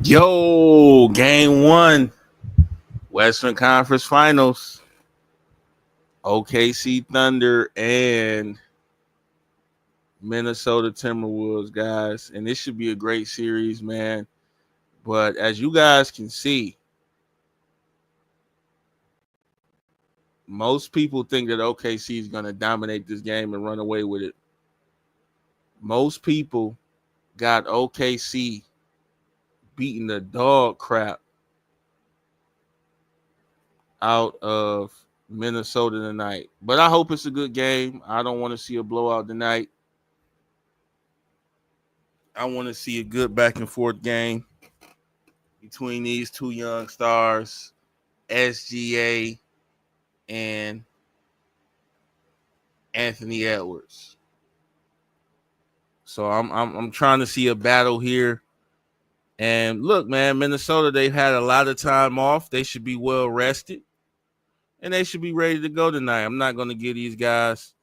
Yo, game one, Western Conference Finals. OKC Thunder and Minnesota Timberwolves, guys. And this should be a great series, man. But as you guys can see, most people think that OKC is going to dominate this game and run away with it. Most people got OKC beating the dog crap out of Minnesota tonight. But I hope it's a good game. I don't want to see a blowout tonight. I want to see a good back and forth game between these two young stars, SGA and Anthony Edwards. So I'm trying to see a battle here. And look, man, Minnesota, they've had a lot of time off. They should be well rested. And they should be ready to go tonight. I'm not going to give these guys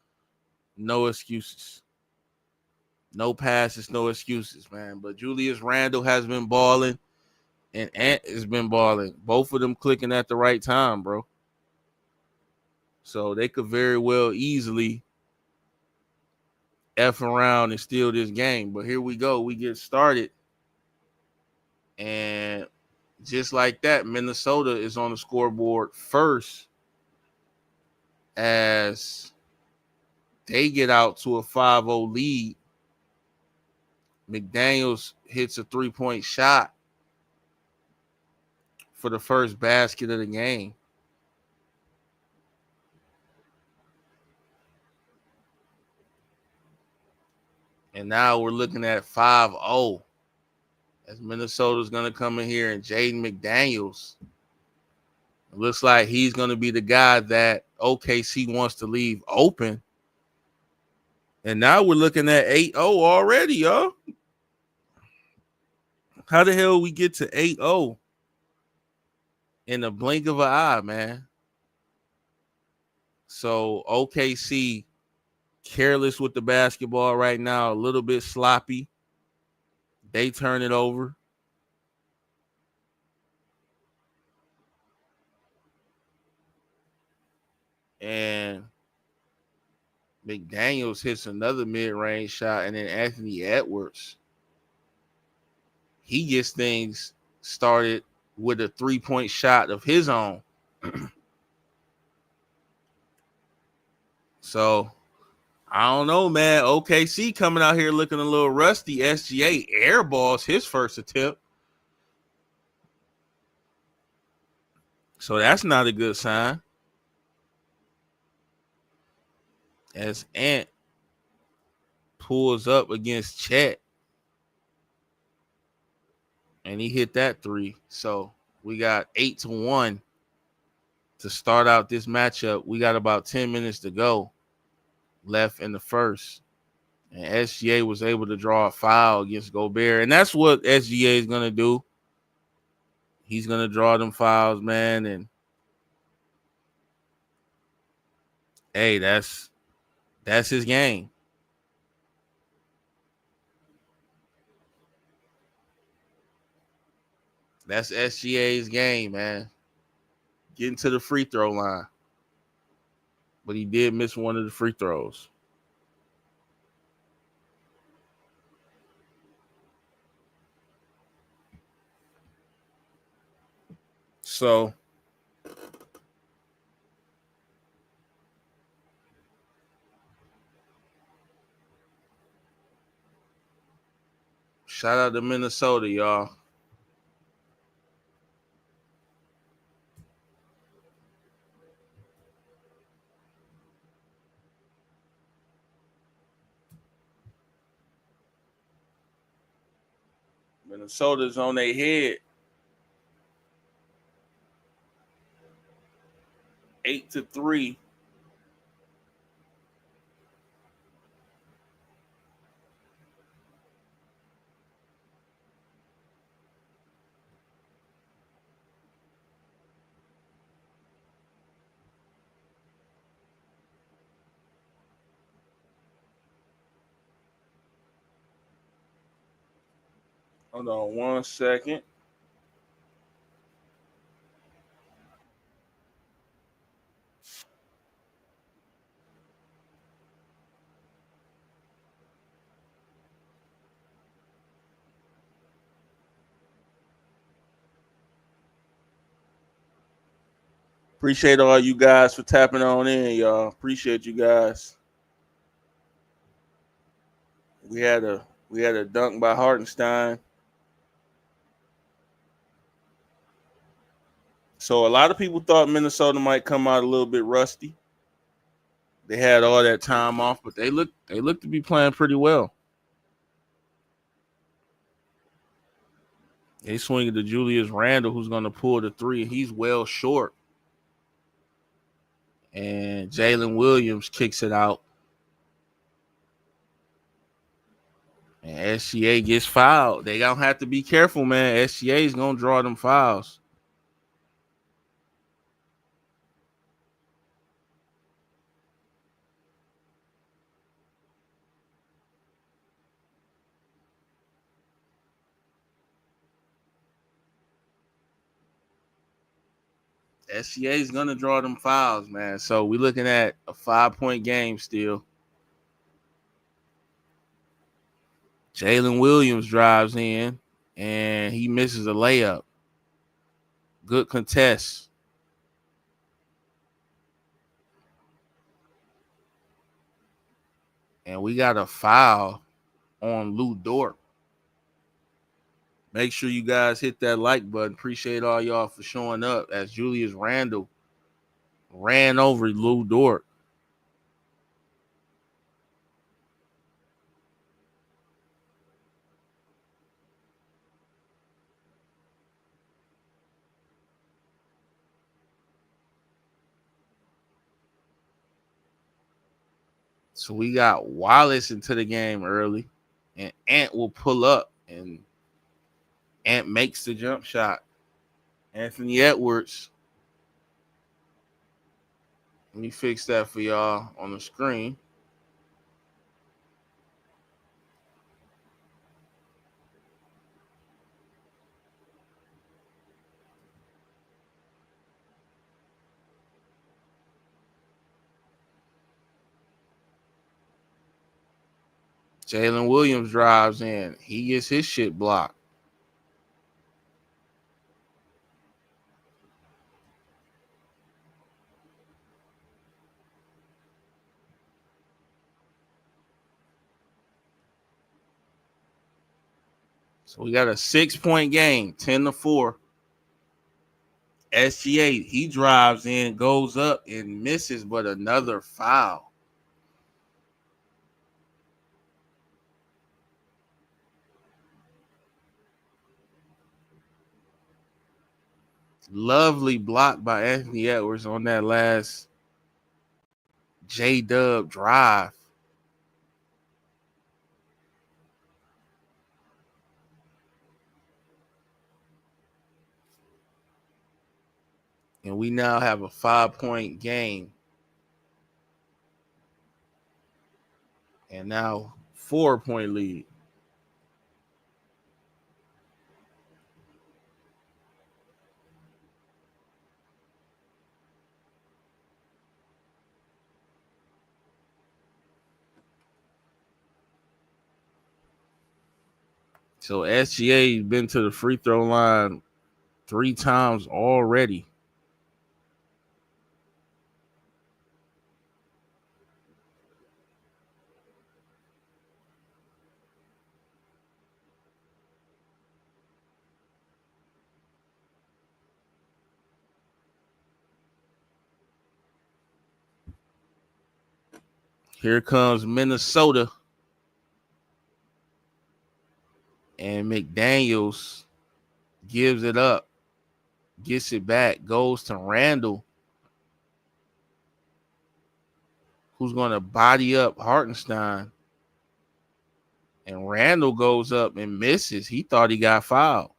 no excuses. No passes, no excuses, man. But Julius Randle has been balling, and Ant has been balling. Both of them clicking at the right time, bro. So they could very well easily F around and steal this game. But here we go. We get started. And just like that, Minnesota is on the scoreboard first as they get out to a 5-0 lead. McDaniels hits a three-point shot for the first basket of the game. And now we're looking at 5-0 as Minnesota's going to come in here, and Jaden McDaniels, it looks like he's going to be the guy that OKC wants to leave open. And now we're looking at 8-0 already, y'all. How the hell we get to 8-0 in the blink of an eye, man? So OKC careless with the basketball right now, a little bit sloppy. They turn it over. And McDaniels hits another mid-range shot, and then Anthony Edwards, he gets things started with a three-point shot of his own. So, I don't know, man. OKC coming out here looking a little rusty. SGA airballs his first attempt. So, that's not a good sign. As Ant pulls up against Chet, and he hit that three. So, we got 8-1 to start out this matchup. We got about 10 minutes to go left in the first. And SGA was able to draw a foul against Gobert. And that's what SGA is going to do. He's going to draw them fouls, man. And, hey, that's his game. That's SGA's game, man. Getting to the free throw line. But he did miss one of the free throws. So, shout out to Minnesota, y'all. Minnesota's on their head. 8-3. Hold on 1 second. Appreciate all you guys for tapping on in, y'all. Appreciate you guys. We had a dunk by Hartenstein. So a lot of people thought Minnesota might come out a little bit rusty. They had all that time off, but they look to be playing pretty well. They swing it to Julius Randle, who's going to pull the three. He's well short. And Jalen Williams kicks it out. And SGA gets fouled. They going to have to be careful, man. SGA is going to draw them fouls. SGA is going to draw them fouls, man. So we're looking at a 5-point game still. Jalen Williams drives in, and he misses a layup. Good contest. And we got a foul on Lou Dort. Make sure you guys hit that like button. Appreciate all y'all for showing up as Julius Randle ran over Lou Dort. So we got Wallace into the game early, and Ant will pull up, and Ant makes the jump shot. Anthony Edwards. Let me fix that for y'all on the screen. Jalen Williams drives in. He gets his shit blocked. So we got a 6-point game, 10-4. SGA, he drives in, goes up, and misses, but another foul. Lovely block by Anthony Edwards on that last J-Dub drive. And we now have a 5-point game. And now 4-point lead. So SGA's been to the free throw line 3 times already. Here comes Minnesota. And McDaniels gives it up, gets it back, goes to Randle, who's going to body up Hartenstein. And Randle goes up and misses. He thought he got fouled.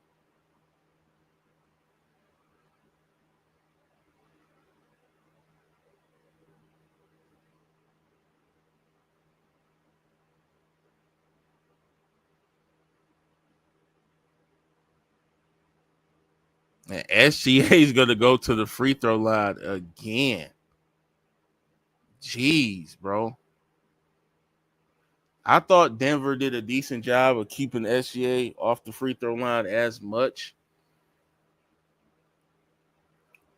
And SGA is going to go to the free throw line again. Jeez, bro. I thought Denver did a decent job of keeping SGA off the free throw line as much.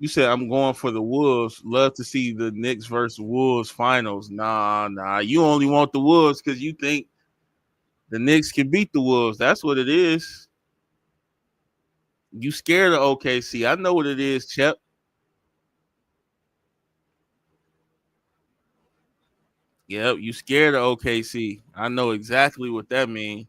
You said I'm going for the Wolves. Love to see the Knicks versus Wolves finals. Nah. You only want the Wolves because you think the Knicks can beat the Wolves. That's what it is. You scared of OKC. I know what it is, Chep. Yep, you scared of OKC. I know exactly what that means.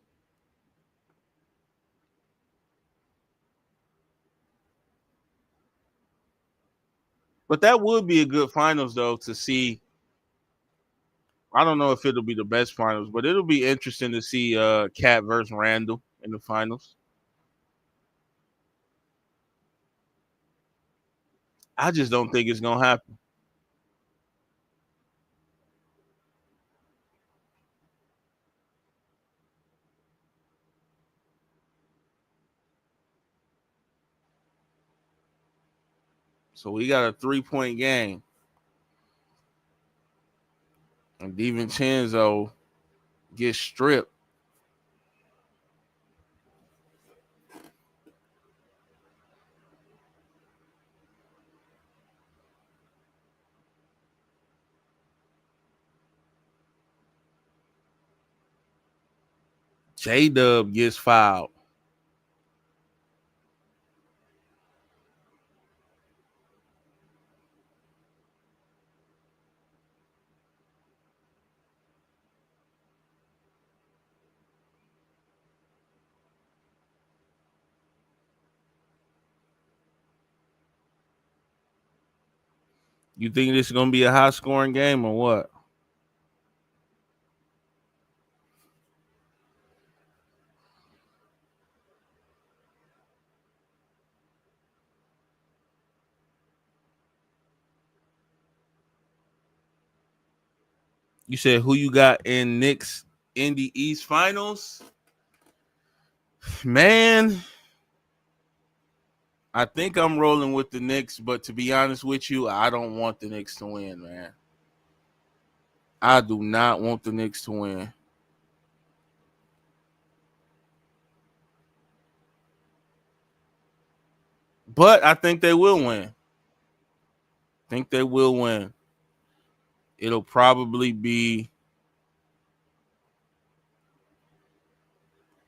But that would be a good finals though to see. I don't know if it'll be the best finals, but it'll be interesting to see Cat versus Randall in the finals. I just don't think it's gonna happen. So we got a 3-point game. And DiVincenzo gets stripped. J Dub gets fouled. You think this is gonna be a high scoring game or what? You said who you got in Knicks in the East Finals? Man, I think I'm rolling with the Knicks, but to be honest with you, I don't want the Knicks to win, man. I do not want the Knicks to win. But I think they will win. Think they will win. It'll probably be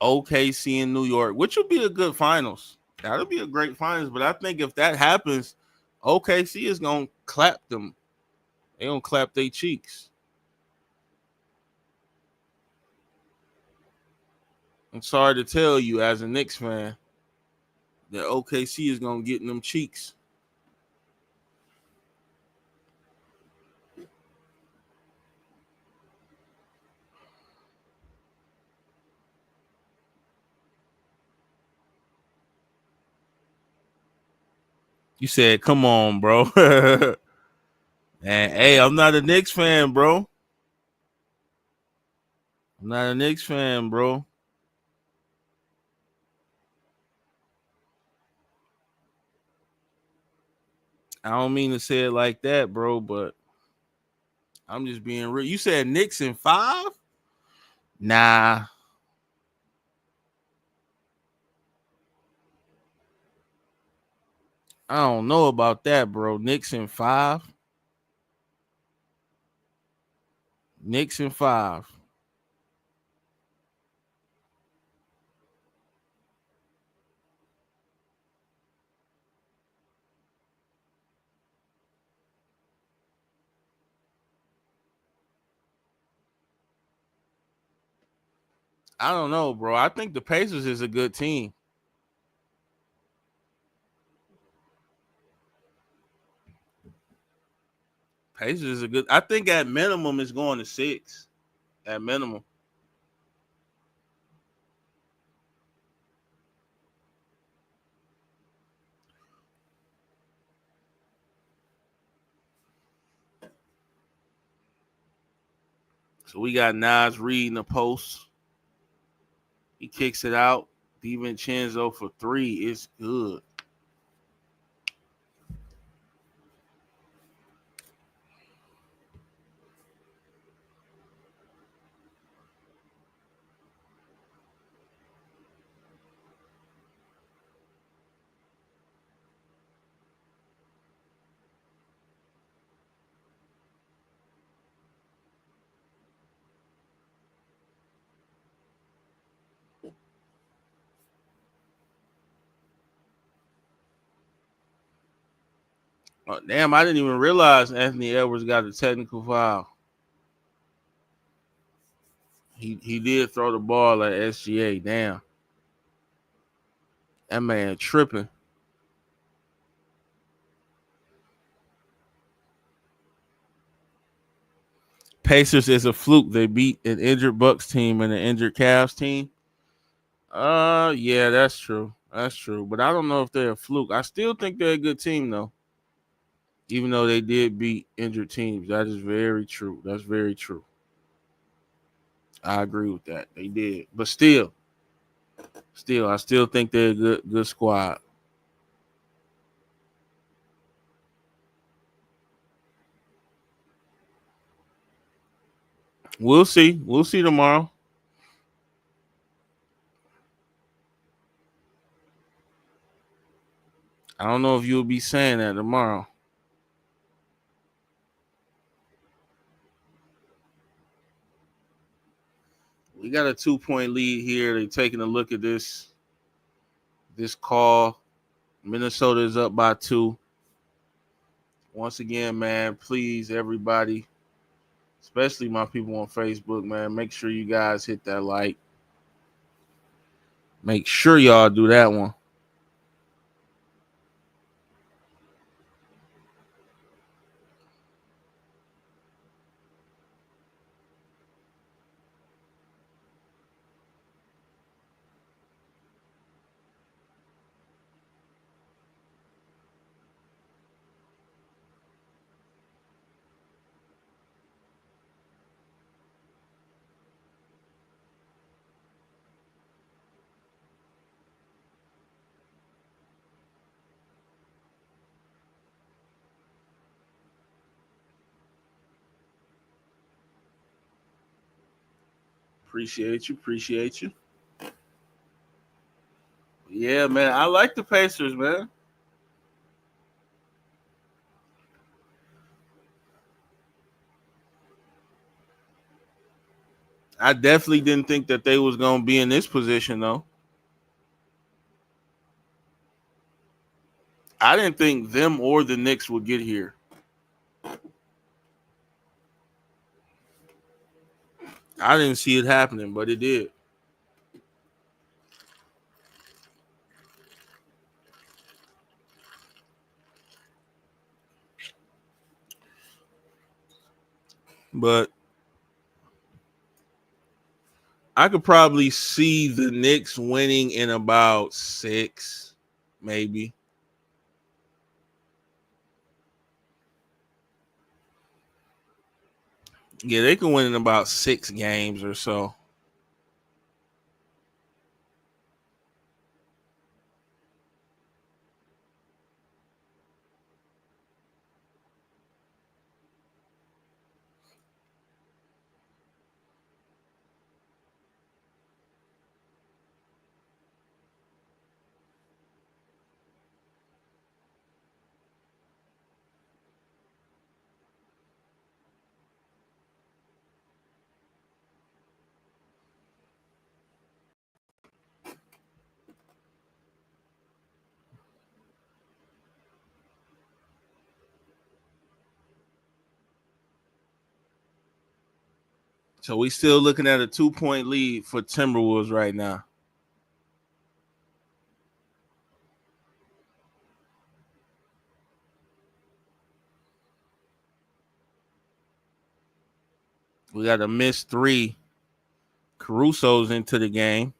OKC in New York, which will be a good finals. That'll be a great finals. But I think if that happens, OKC is gonna clap them. They gonna clap their cheeks. I'm sorry to tell you, as a Knicks fan, that OKC is gonna get in them cheeks. You said, "Come on, bro." And hey, I'm not a Knicks fan, bro. I'm not a Knicks fan, bro. I don't mean to say it like that, bro, but I'm just being real. You said Knicks in 5? Nah, I don't know about that, bro. Knicks in 5. Knicks in 5. I don't know, bro. I think the Pacers is a good team. Pacers is a good. I think at minimum it's going to 6. At minimum. So we got Nas reading the post. He kicks it out. DiVincenzo for 3 is good. Damn, I didn't even realize Anthony Edwards got a technical foul. He did throw the ball at SGA. Damn, that man tripping. Pacers is a fluke. They beat an injured Bucks team and an injured Cavs team. Yeah, that's true. That's true. But I don't know if they're a fluke. I still think they're a good team though. Even though they did beat injured teams. That is very true. That's very true. I agree with that. They did. But still, I still think they're a good squad. We'll see. We'll see tomorrow. I don't know if you'll be saying that tomorrow. We got a 2 point lead here. They're taking a look at this call. Minnesota is up by 2. Once again, man, please, everybody, especially my people on Facebook, man, make sure you guys hit that like. Make sure y'all do that one. Appreciate you. Appreciate you. Yeah, man. I like the Pacers, man. I definitely didn't think that they was gonna be in this position though. I didn't think them or the Knicks would get here. I didn't see it happening, but it did. But I could probably see the Knicks winning in about 6, maybe. Yeah, they can win in about 6 games or so. So we still looking at a 2 point lead for Timberwolves right now. We got a missed 3. Caruso's into the game.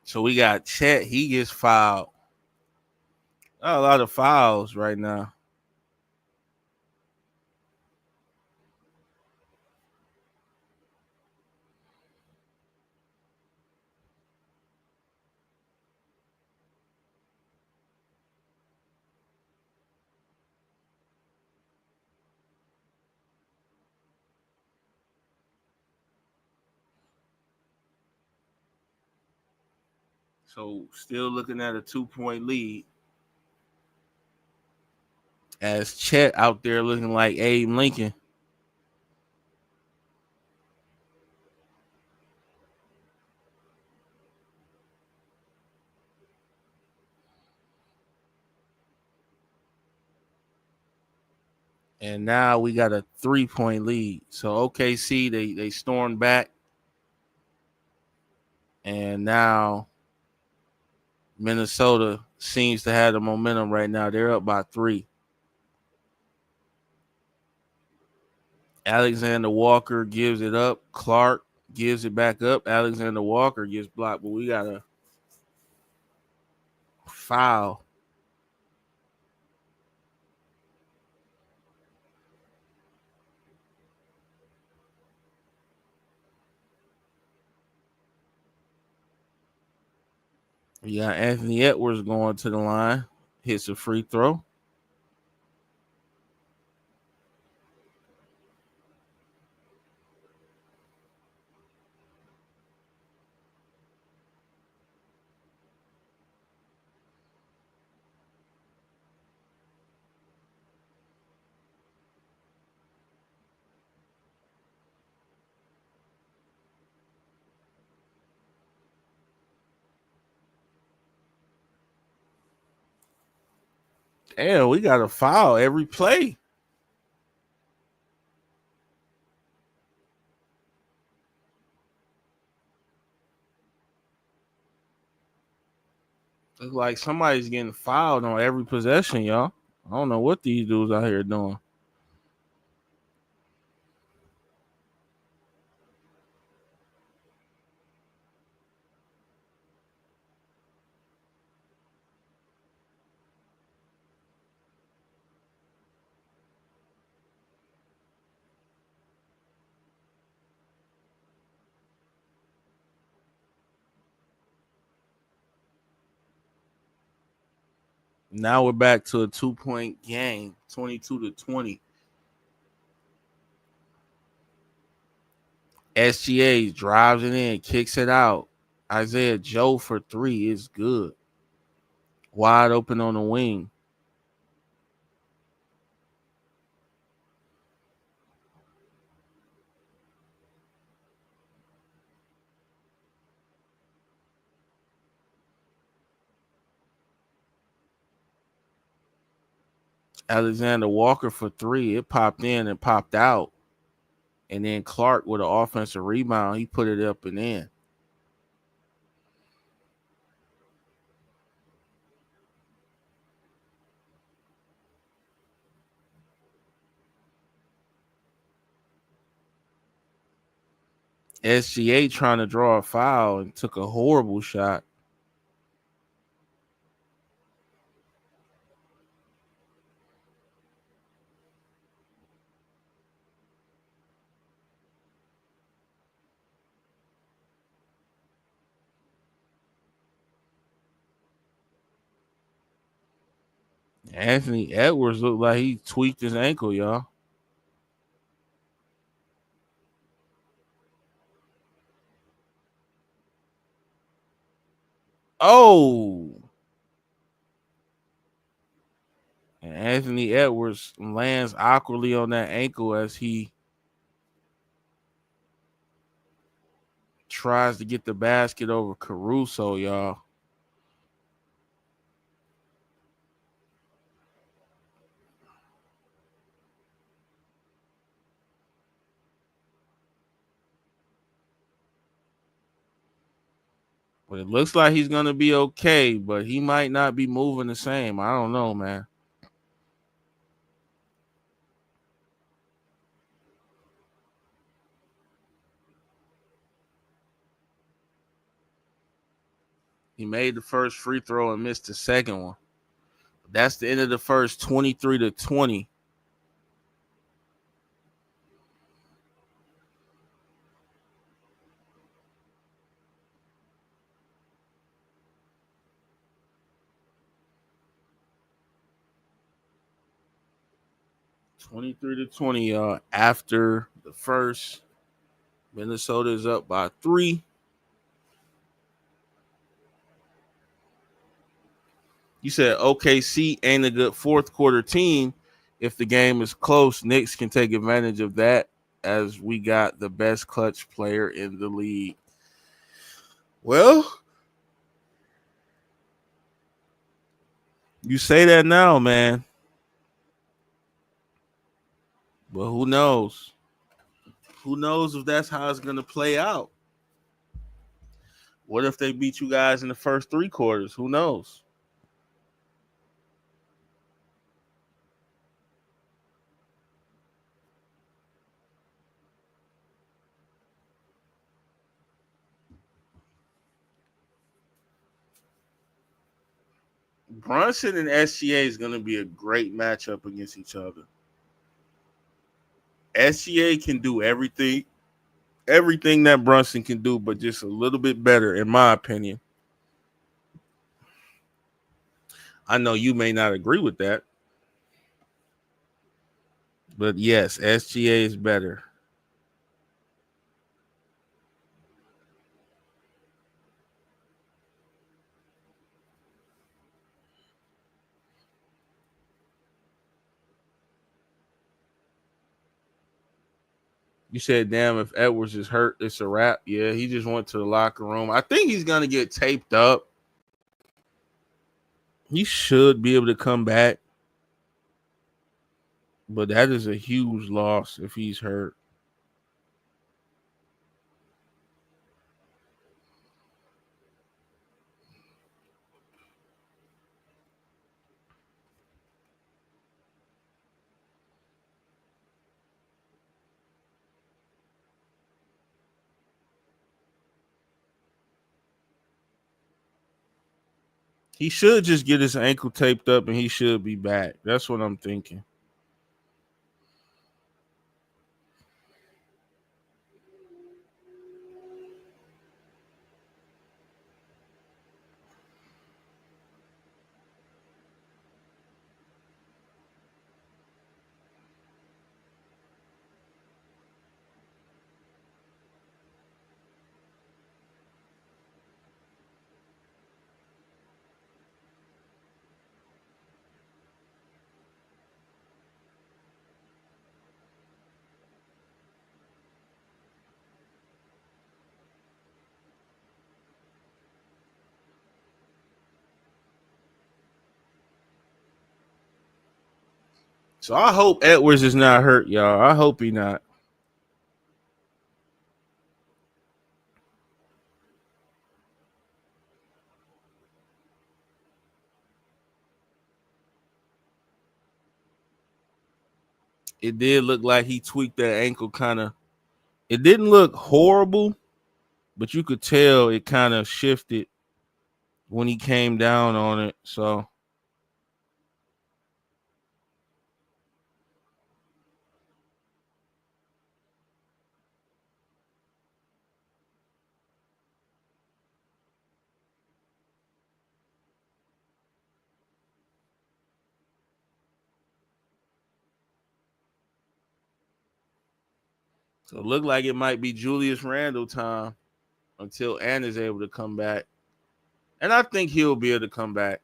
So we got Chet. He gets fouled. A lot of fouls right now. So still looking at a 2-point lead. As Chet out there looking like Abe Lincoln. And now we got a 3-point lead. So OKC, they stormed back. And now Minnesota seems to have the momentum right now. They're up by 3. Alexander Walker gives it up. Clark gives it back up. Alexander Walker gets blocked, but we got a foul. We got Anthony Edwards going to the line. Hits a free throw. Damn, we got a foul every play. It's like somebody's getting fouled on every possession, y'all. I don't know what these dudes out here doing. Now we're back to a 2-point game, 22-20. SGA drives it in, kicks it out. Isaiah Joe for 3 is good. Wide open on the wing. Alexander Walker for 3. It popped in and popped out. And then Clark with an offensive rebound. He put it up and in. SGA trying to draw a foul and took a horrible shot. Anthony Edwards looked like he tweaked his ankle, y'all. Oh, and Anthony Edwards lands awkwardly on that ankle as he tries to get the basket over Caruso, y'all. But it looks like he's gonna be okay, but he might not be moving the same. I don't know, man. He made the first free throw and missed the second one. That's the end of the first, 23-20. 23-20, y'all. After the first, Minnesota is up by 3. You said OKC ain't a good fourth quarter team. If the game is close, Knicks can take advantage of that as we got the best clutch player in the league. Well, you say that now, man. But who knows? Who knows if that's how it's going to play out? What if they beat you guys in the first three quarters? Who knows? Brunson and SGA is going to be a great matchup against each other. SGA can do everything that Brunson can do, but just a little bit better, in my opinion. I know you may not agree with that, but yes, SGA is better. You said, damn, if Edwards is hurt, it's a wrap. Yeah, he just went to the locker room. I think he's going to get taped up. He should be able to come back, but that is a huge loss if he's hurt. He should just get his ankle taped up and he should be back. That's what I'm thinking. So I hope Edwards is not hurt, y'all. I hope he not. It did look like he tweaked that ankle kind of. It didn't look horrible, but you could tell it kind of shifted when he came down on it. So it looked like it might be Julius Randle time until Ann is able to come back. And I think he'll be able to come back.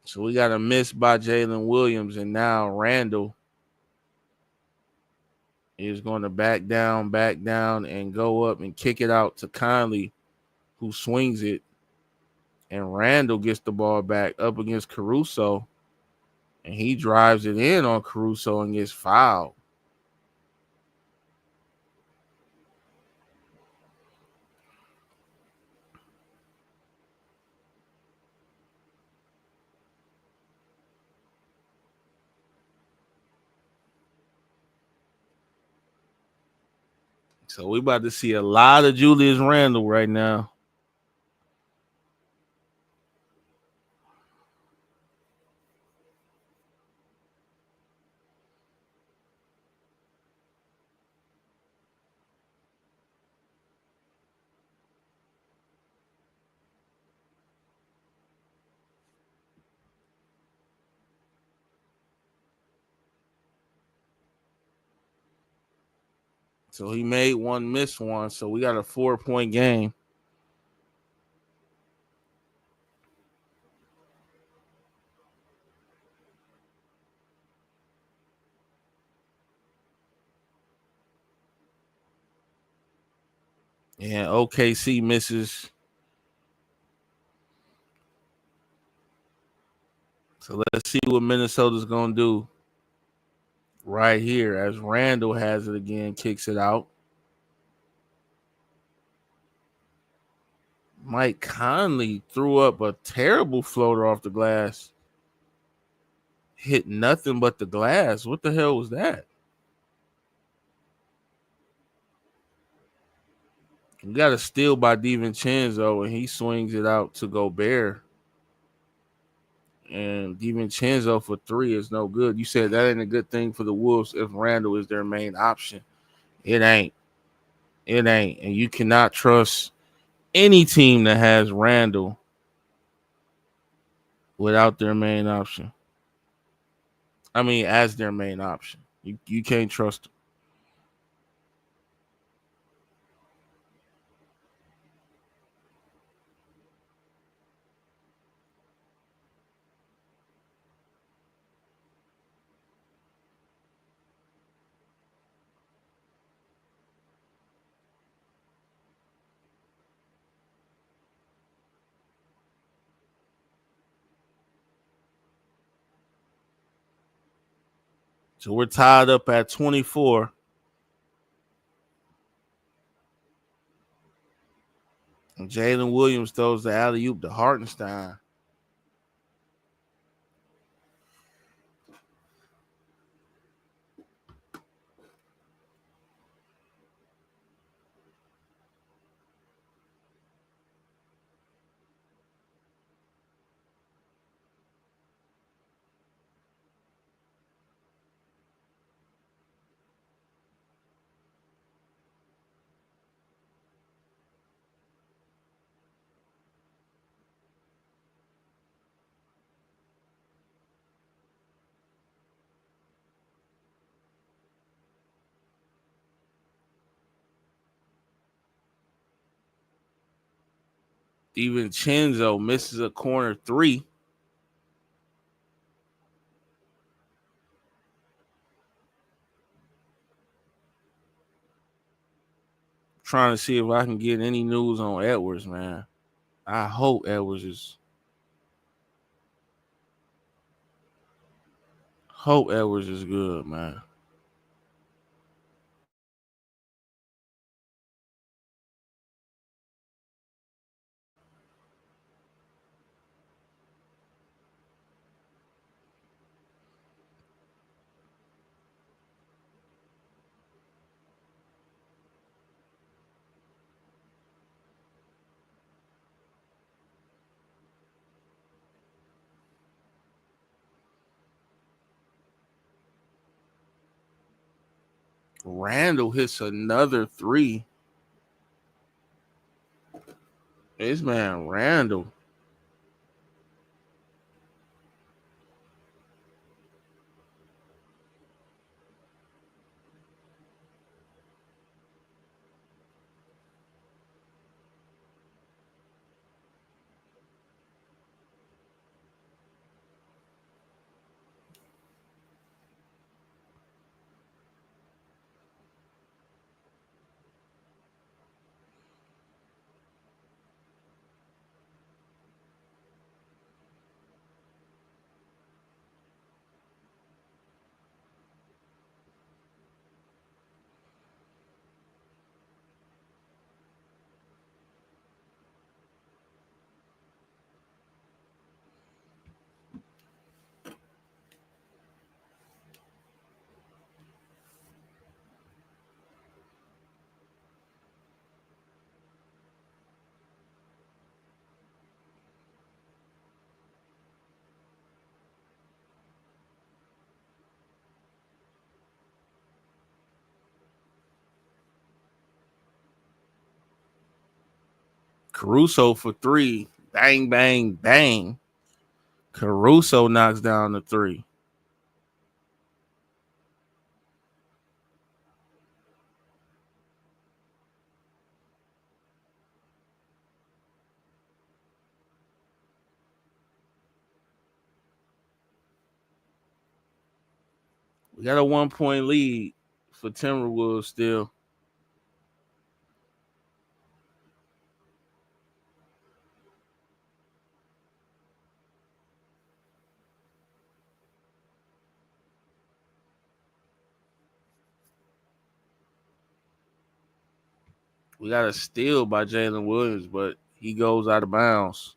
So we got a miss by Jalen Williams, and now Randall is going to back down, and go up and kick it out to Conley, who swings it. And Randall gets the ball back up against Caruso, and he drives it in on Caruso and gets fouled. So we about to see a lot of Julius Randle right now. So he made one, missed one. So we got a 4-point game. And OKC misses. So let's see what Minnesota's going to do right here as Randall has it again, kicks it out. Mike Conley threw up a terrible floater off the glass. Hit nothing but the glass. What the hell was that? We got a steal by DiVincenzo, and he swings it out to Gobert. And DiVincenzo for three is no good. You said that ain't a good thing for the Wolves if Randall is their main option. It ain't. It ain't. And you cannot trust any team that has Randall without their main option. I mean, as their main option. You can't trust them. So we're tied up at 24. And Jalen Williams throws the alley-oop to Hartenstein. DiVincenzo misses a corner three. Trying to see if I can get any news on Edwards, man. I hope Edwards is good, man. Randall hits another three. This man, Randall. Caruso for three. Bang, bang, bang. Caruso knocks down the three. We got a 1 point lead for Timberwolves still. We got a steal by Jalen Williams, but he goes out of bounds.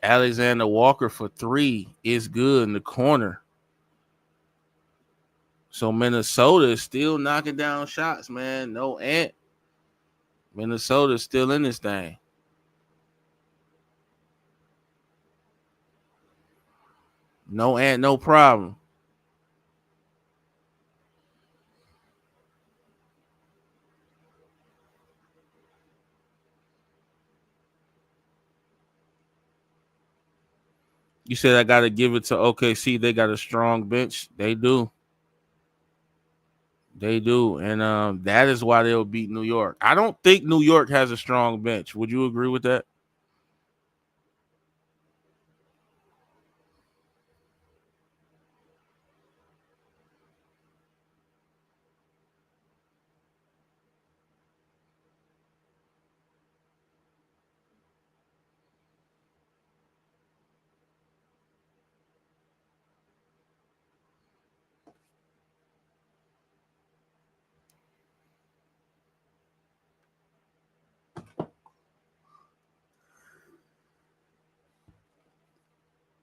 Alexander Walker for three is good in the corner. So Minnesota is still knocking down shots, man. No Ant. Minnesota's still in this thing. No Ant, no problem. You said I got to give it to OKC. They got a strong bench. They do. They do. And that is why they'll beat New York. I don't think New York has a strong bench. Would you agree with that?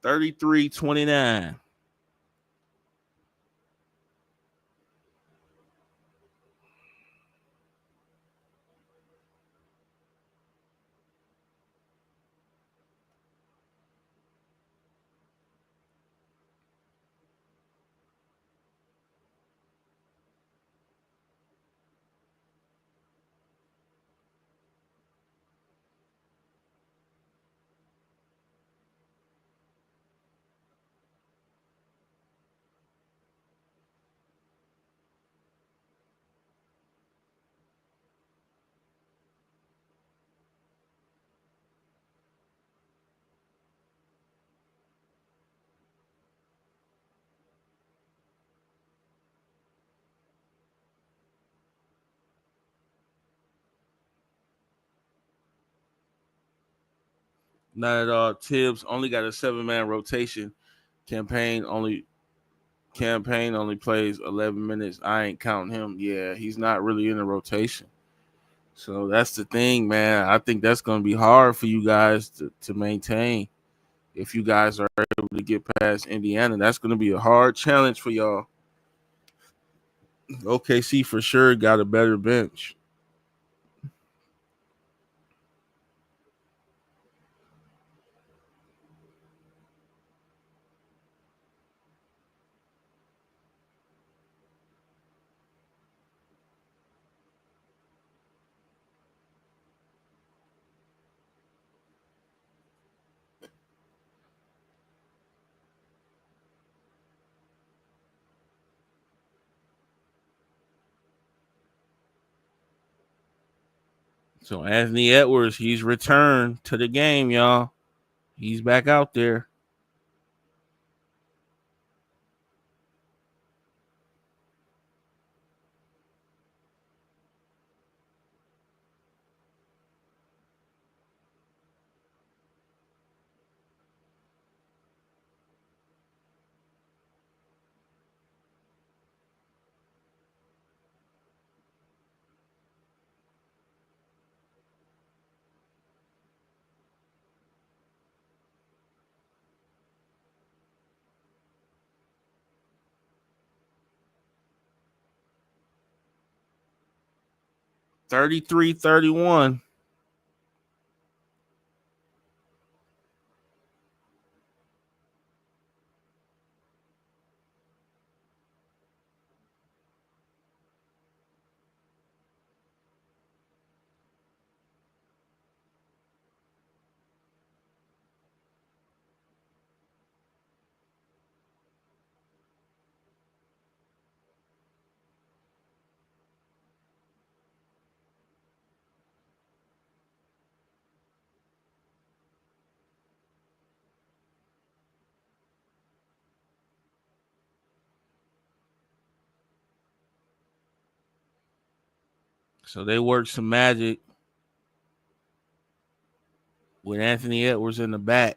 $33-29. Not at all. Tibbs only got a 7-man rotation. Campaign only plays 11 minutes. I ain't counting him. Yeah, he's not really in the rotation. So that's the thing, man. I think that's going to be hard for you guys to maintain if you guys are able to get past Indiana. That's going to be a hard challenge for y'all. OKC for sure got a better bench. So Anthony Edwards, he's returned to the game, y'all. He's back out there. 33-31. So they worked some magic with Anthony Edwards in the back.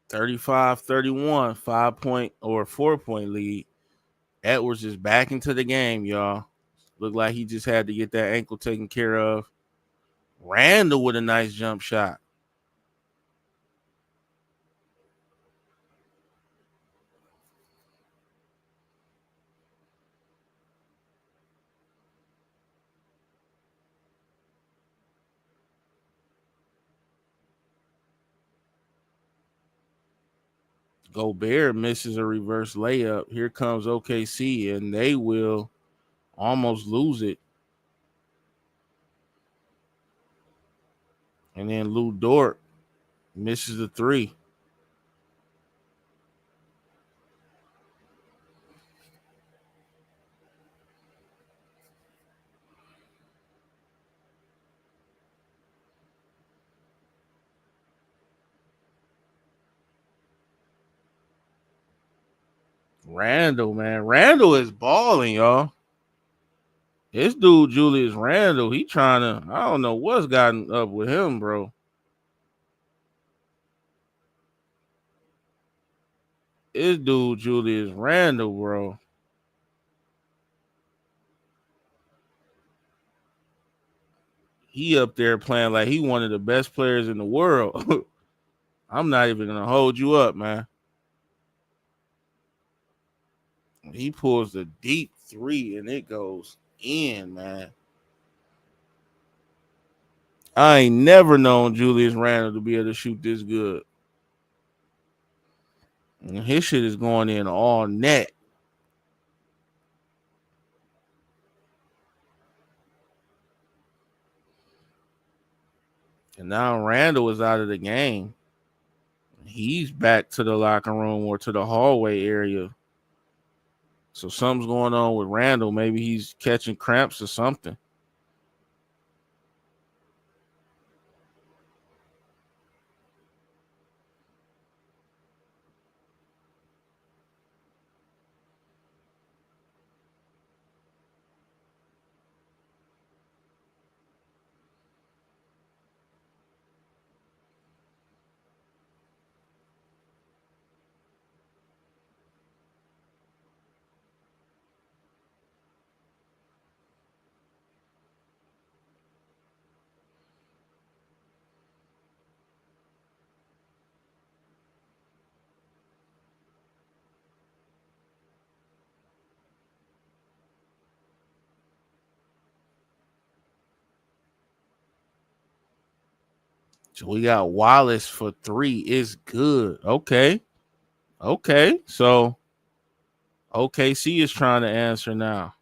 Thirty-five, 31, 5 point or 4 point lead. Edwards is back into the game, y'all. Looked like he just had to get that ankle taken care of. Randall with a nice jump shot. Gobert misses a reverse layup. Here comes OKC, and they will almost lose it. And then Lou Dort misses the three. Randall, man. Randall is balling, y'all. This dude, Julius Randall, he trying to, I don't know what's gotten up with him, bro. This dude, Julius Randall, bro. He up there playing like he one of the best players in the world. I'm not even gonna hold you up, man. He pulls the deep three and it goes in, man. I ain't never known Julius Randle to be able to shoot this good. And his shit is going in all net. And now Randall is out of the game. He's back to the locker room or to the hallway area. So something's going on with Randall. Maybe he's catching cramps or something. So we got Wallace for three. Is good. Okay. Okay. So OKC is trying to answer now.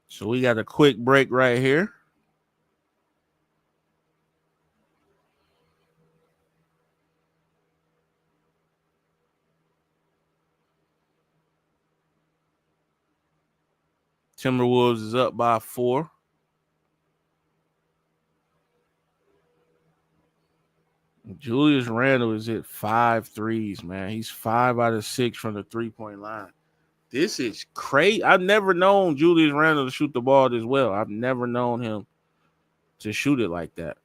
So we got a quick break right here. Timberwolves is up by 4. Julius Randle is hit 5 threes, man. He's 5 out of 6 from the 3-point line. This is crazy. I've never known Julius Randle to shoot the ball this well. I've never known him to shoot it like that.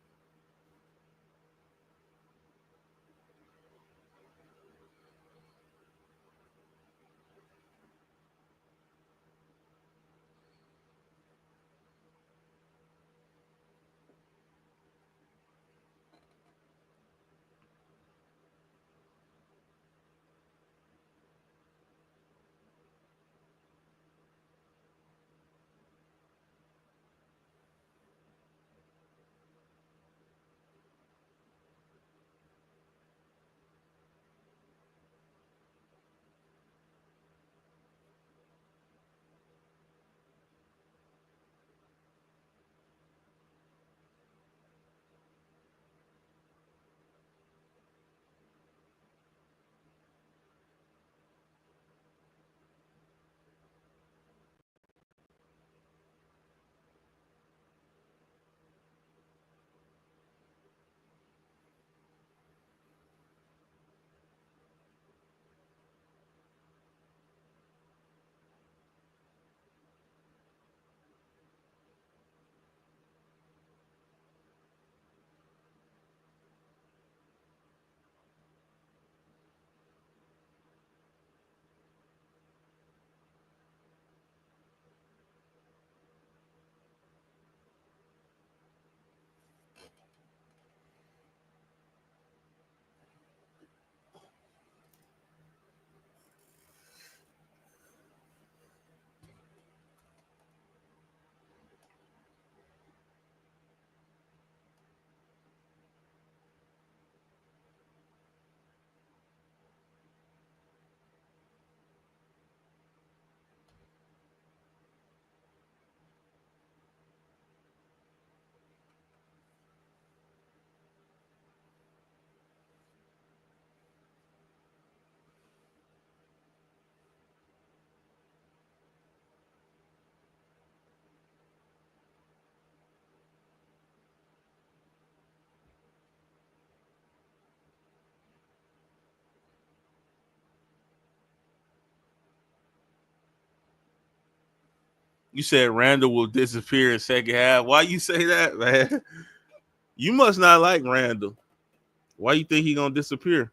You said Randall will disappear in second half. Why you say that, man? You must not like Randall. Why you think he gonna disappear?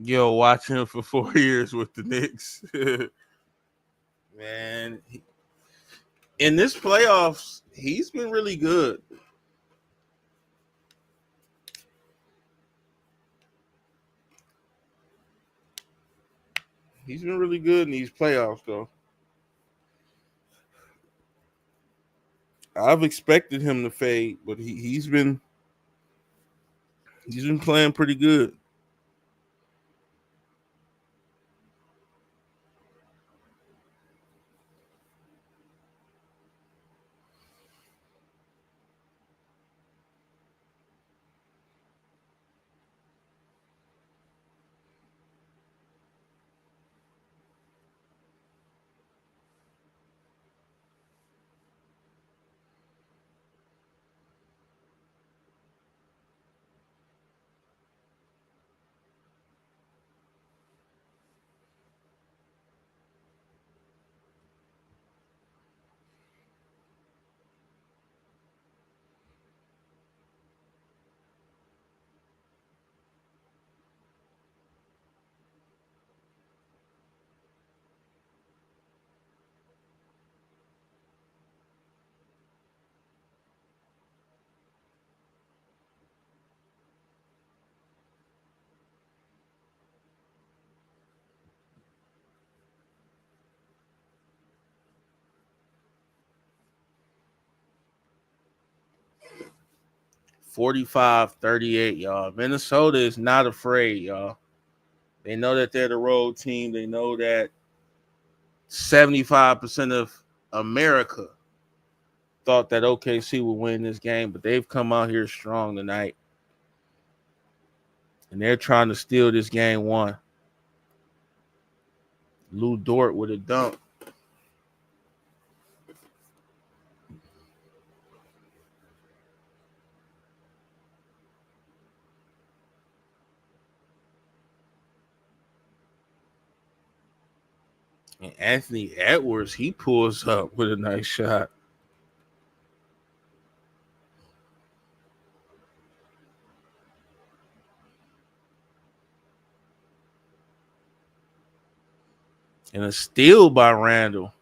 Yo, watch him for 4 years with the Knicks. Man, in this playoffs, he's been really good. He's been really good in these playoffs, though. I've expected him to fade, but he's been playing pretty good. Forty-five, 38, y'all. Minnesota is not afraid, y'all. They know that they're the road team. They know that 75% of America thought that OKC would win this game, but they've come out here strong tonight. And they're trying to steal this game one. Lou Dort with a dunk. And Anthony Edwards, he pulls up with a nice shot. And a steal by Randall.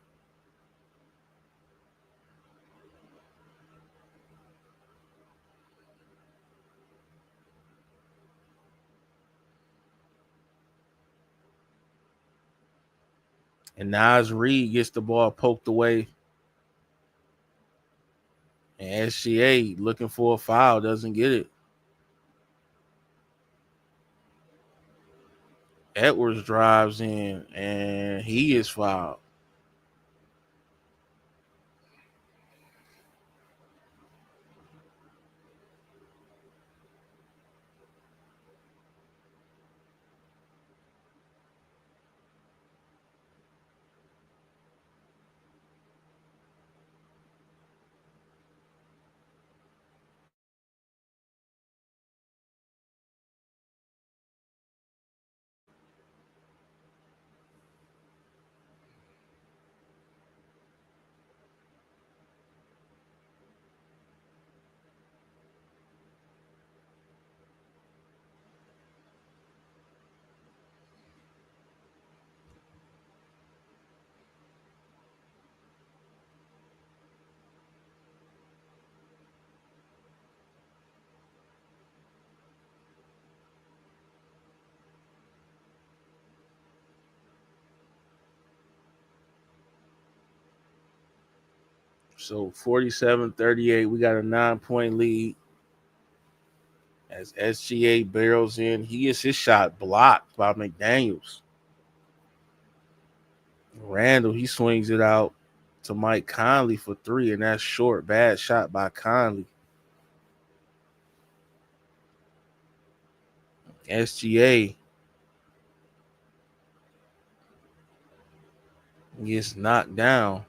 And Nas Reed gets the ball poked away. And SGA looking for a foul, doesn't get it. Edwards drives in and he is fouled. So 47-38, we got a 9-point lead as SGA barrels in. He gets his shot blocked by McDaniels. Randall, he swings it out to Mike Conley for three, and that's short. Bad shot by Conley. SGA gets knocked down.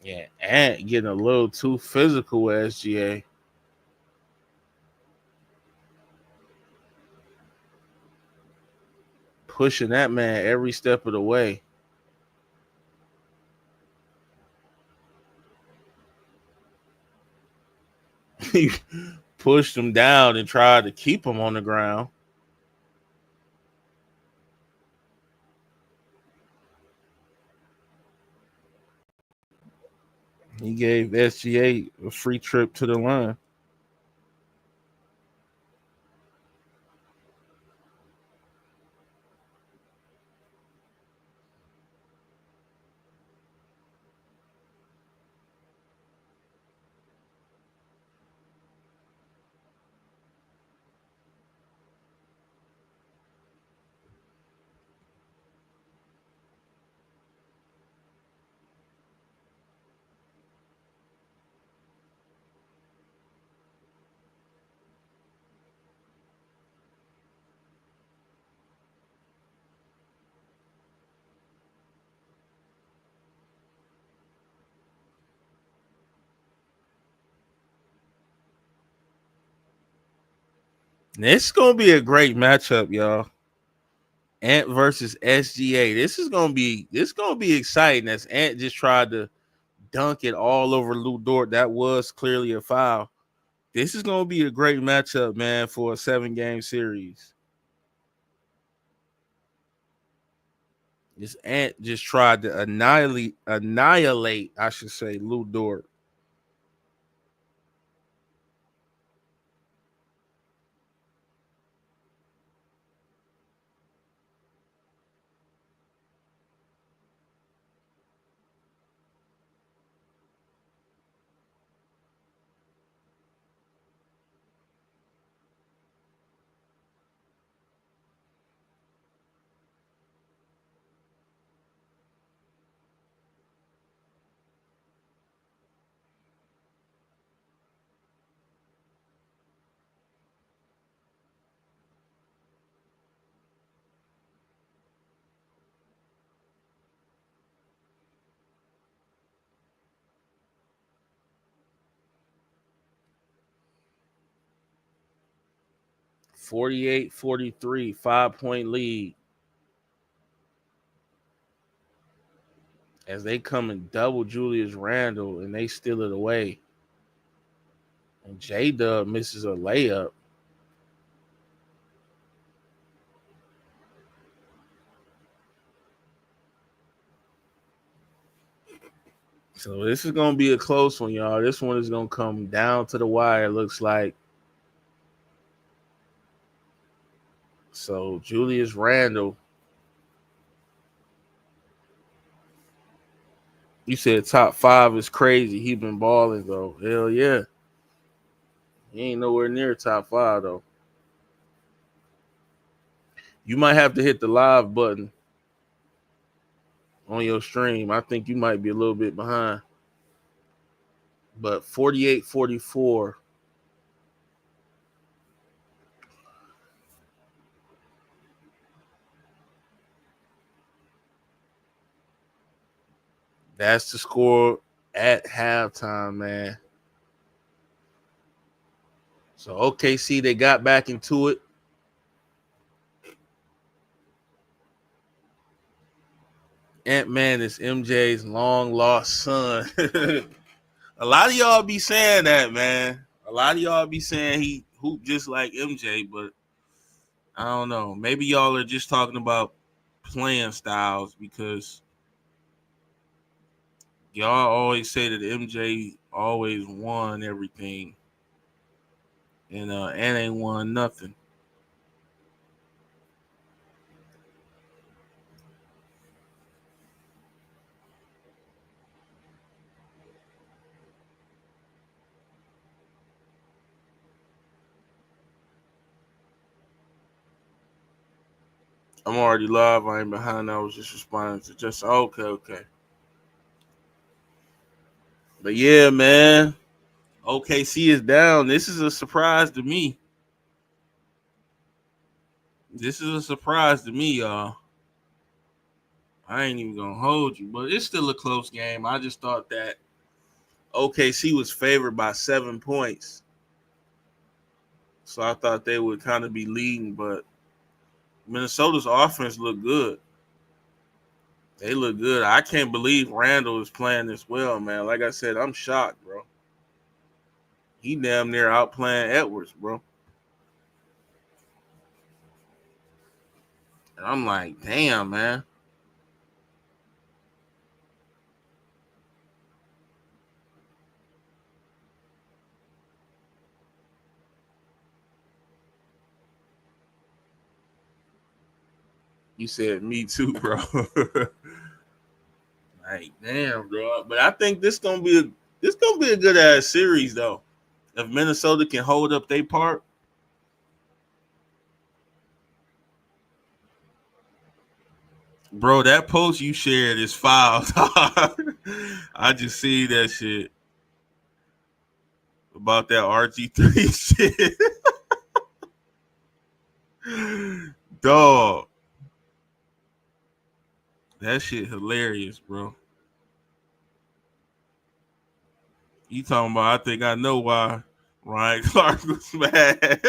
Yeah, Ant getting a little too physical with SGA. Pushing that man every step of the way. He pushed him down and tried to keep him on the ground. He gave SGA a free trip to the line. This is gonna be a great matchup, y'all. Ant versus SGA. This is gonna be exciting. As Ant just tried to dunk it all over Lou Dort. That was clearly a foul. This is gonna be a great matchup, man, for a 7-game series. This Ant just tried to annihilate, I should say, Lou Dort. Forty-eight, 43, 5-point lead as they come and double Julius Randle and they steal it away. And J Dub misses a layup. So this is gonna be a close one, y'all. This one is gonna come down to the wire, looks like. So Julius Randle, you said top five is crazy. He been balling though. Hell yeah. He ain't nowhere near top five though. You might have to hit the live button on your stream. I think you might be a little bit behind. But 48-44. That's the score at halftime, man. So OKC, they got back into it. Ant-Man is MJ's long lost son. A lot of y'all be saying that, man. A lot of y'all be saying he hoop just like MJ, but I don't know. Maybe y'all are just talking about playing styles because y'all always say that MJ always won everything and ain't won nothing. I'm already live. I ain't behind. I was just responding to just okay, okay. But yeah, man. OKC is down. This is a surprise to me. This is a surprise to me, y'all. I ain't even gonna hold you, but it's still a close game. I just thought that OKC was favored by 7 points, so I thought they would kind of be leading. But Minnesota's offense looked good. They look good. I can't believe Randall is playing this well, man. Like I said, I'm shocked, bro. He damn near outplaying Edwards, bro. And I'm like, damn, man. You said me too, bro. Like, damn, bro. But I think this gonna be a good ass series though. If Minnesota can hold up their part, bro. That post you shared is foul. I just see that shit about that RG3 shit. Dog, that shit hilarious, bro. You talking about? I think I know why Ryan Clark was mad.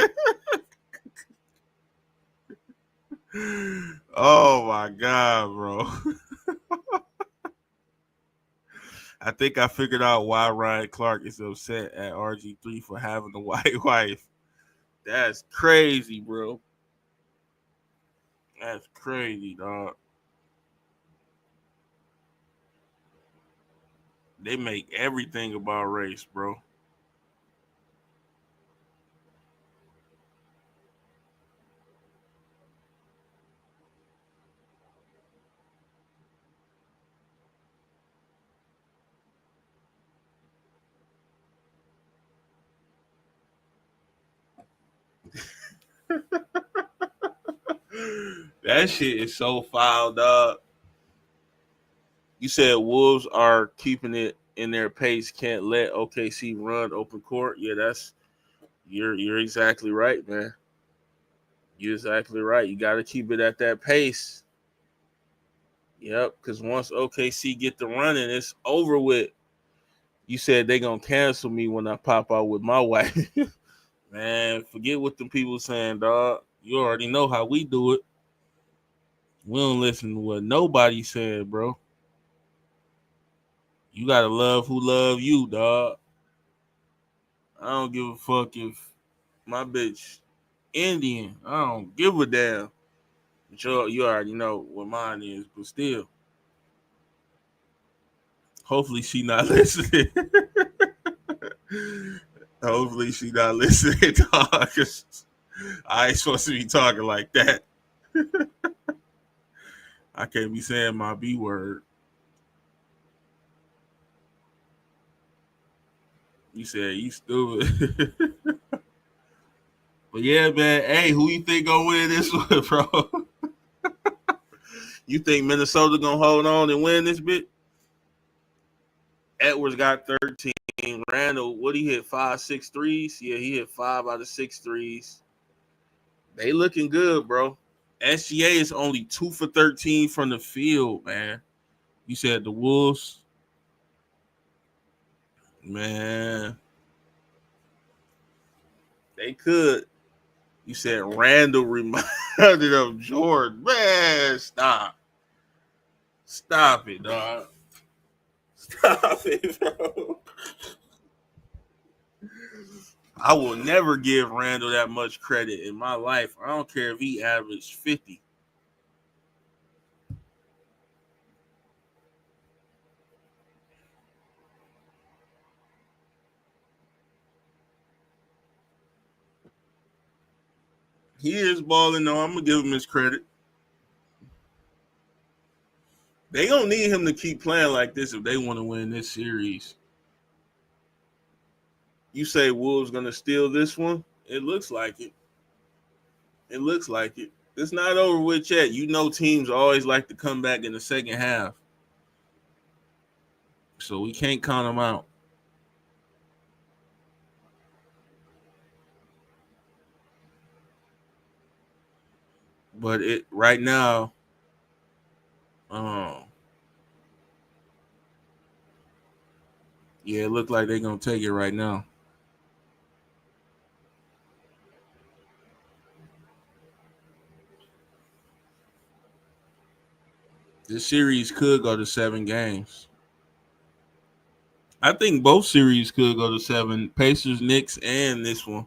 Oh my god, bro. I think I figured out why Ryan Clark is upset at RG3 for having a white wife. That's crazy, bro. That's crazy, dog. They make everything about race, bro. That shit is so foul, dog. You said Wolves are keeping it in their pace, can't let OKC run open court. Yeah, that's you're exactly right, man. You're exactly right. You got to keep it at that pace. Yep, because once OKC get the running, it's over with. You said they gonna cancel me when I pop out with my wife. Man, forget what them people saying, dog. You already know how we do it. We don't listen to what nobody said, bro. You gotta love who love you, dog. I don't give a fuck if my bitch Indian. I don't give a damn. But you already know what mine is, but still, hopefully she not listening. Hopefully she not listening, dog. 'Cause I ain't supposed to be talking like that. I can't be saying my B word. You said you stupid. But yeah, man. Hey, who you think gonna win this one, bro? You think Minnesota gonna hold on and win this bit? Edwards got 13. Randall, what he hit 5, 6 threes? Yeah, he hit 5 out of 6 threes. They looking good, bro. SGA is only 2 for 13 from the field, man. You said the Wolves, man. They could. You said Randall reminded of Jordan. Man, stop. Stop it, dog. Stop it, bro. I will never give Randall that much credit in my life. I don't care if he averaged 50. He is balling though. I'm gonna give him his credit. They don't need him to keep playing like this if they want to win this series. You say Wolves gonna steal this one? It looks like it. It looks like it. It's not over with yet. You know, teams always like to come back in the second half, so we can't count them out. But it right now, um, yeah, it looks like they're gonna take it right now. This series could go to 7 games. I think both series could go to seven. Pacers, Knicks, and this one.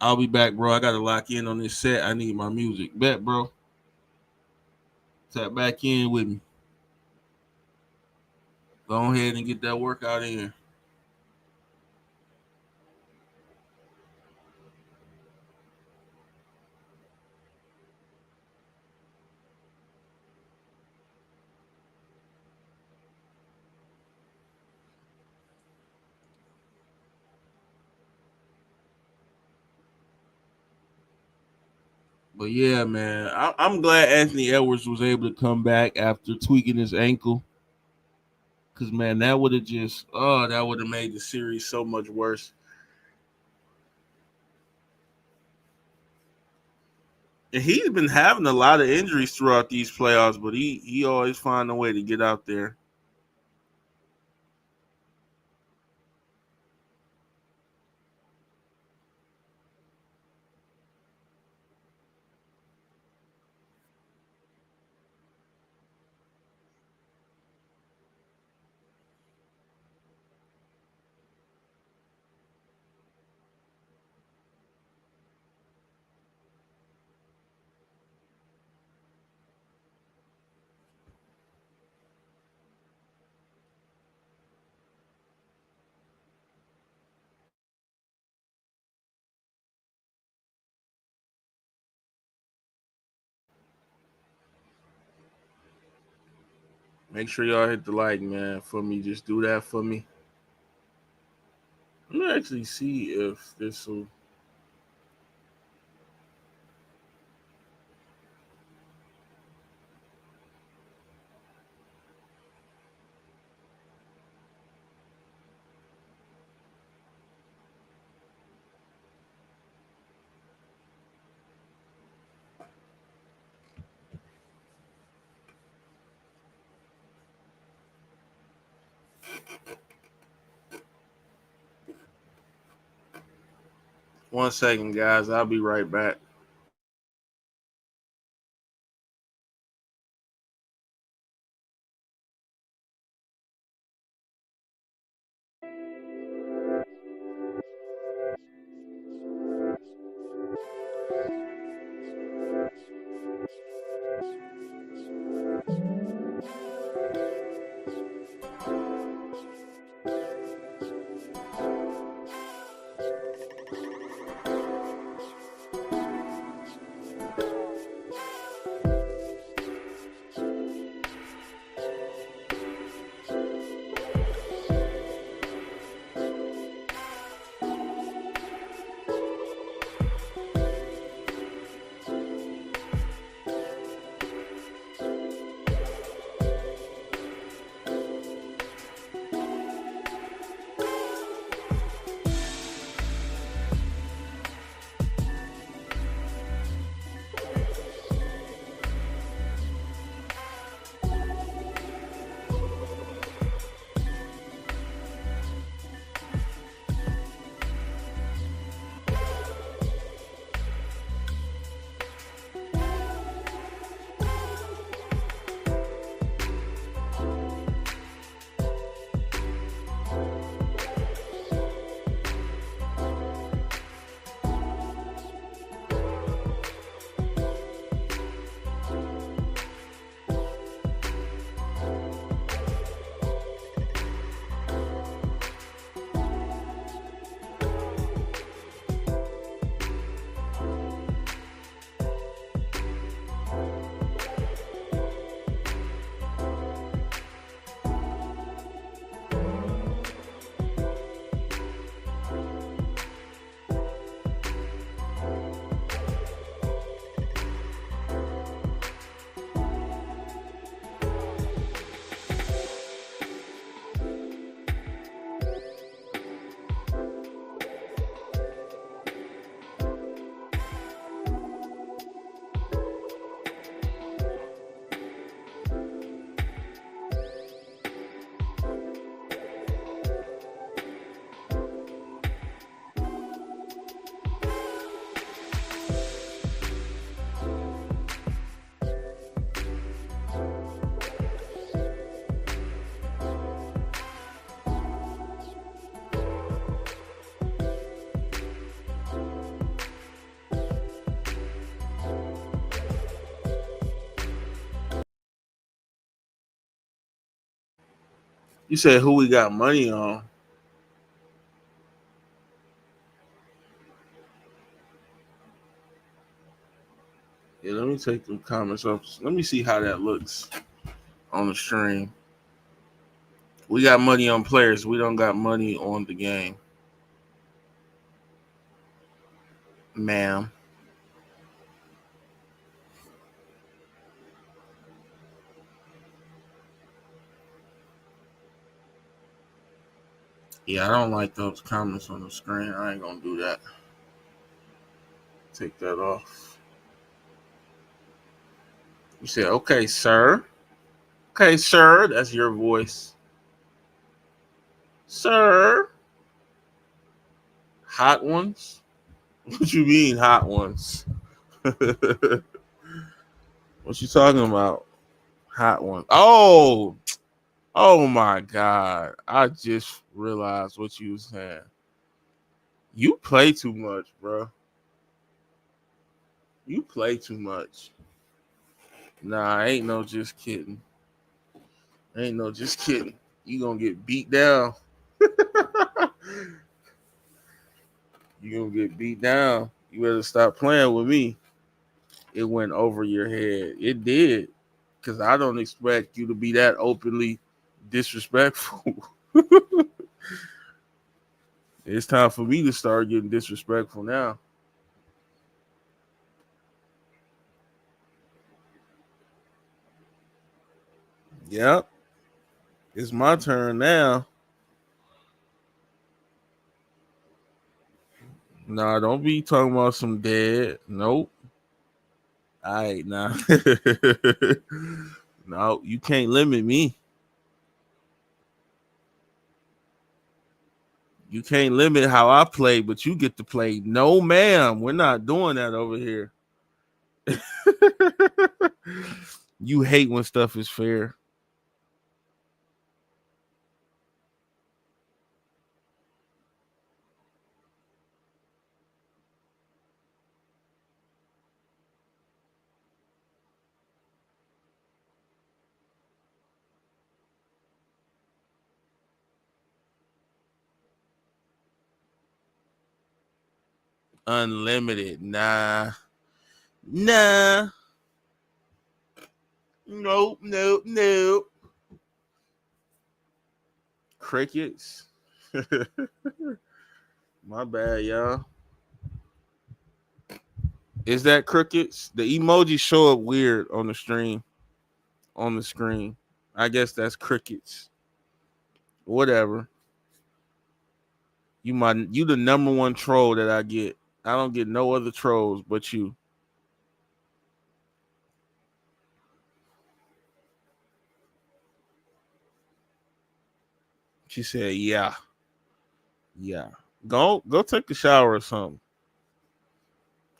I'll be back, bro. I gotta lock in on this set. I need my music. Bet, bro. Tap back in with me. Go ahead and get that workout in. But yeah, man, I'm glad Anthony Edwards was able to come back after tweaking his ankle. Cause man, that would have just that would have made the series so much worse. And he's been having a lot of injuries throughout these playoffs, but he always find a way to get out there. Make sure y'all hit the like, man, for me. Just do that for me. Let me actually see if this will. One second, guys. I'll be right back. You said who we got money on? Yeah, let me take them comments off. Let me see how that looks on the stream. We got money on players. We don't got money on the game, ma'am. Yeah, I don't like those comments on the screen. I ain't gonna do that. Take that off. You said, okay, sir. Okay, sir. That's your voice. Sir. Hot ones? What you mean, hot ones? What you talking about? Hot ones. Oh, oh my God. I just realized what you was saying. You play too much, bro. You play too much. Nah, ain't no just kidding. Ain't no just kidding. You gonna get beat down. You gonna get beat down. You better stop playing with me. It went over your head. It did. Cause I don't expect you to be that openly disrespectful. It's time for me to start getting disrespectful now. Yep. It's my turn now. Nah, don't be talking about some dead. Nope. All right, nah. No, you can't limit me. You can't limit how I play, but you get to play. No, ma'am. We're not doing that over here. You hate when stuff is fair. Unlimited. Nah. Nah. Nope, nope, nope. Crickets. My bad, y'all. Is that crickets? The emojis show up weird on the stream. On the screen. I guess that's crickets. Whatever. You the number one troll that I get. I don't get no other trolls but you. She said, yeah. Yeah. Go take a shower or something.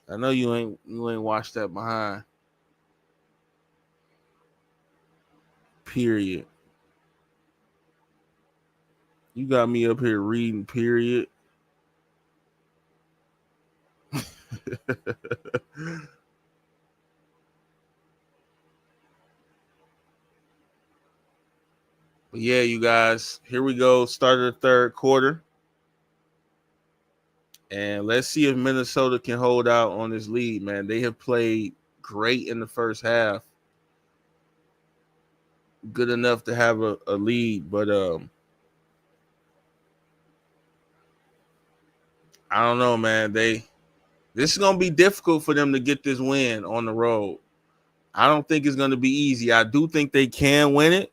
I know you ain't washed that behind. Period. You got me up here reading, period. But yeah, you guys, here we go. Start of the third quarter. And let's see if Minnesota can hold out on this lead, man. They have played great in the first half. Good enough to have a lead, but I don't know, man. This is gonna be difficult for them to get this win on the road. I don't think it's gonna be easy. I do think they can win it,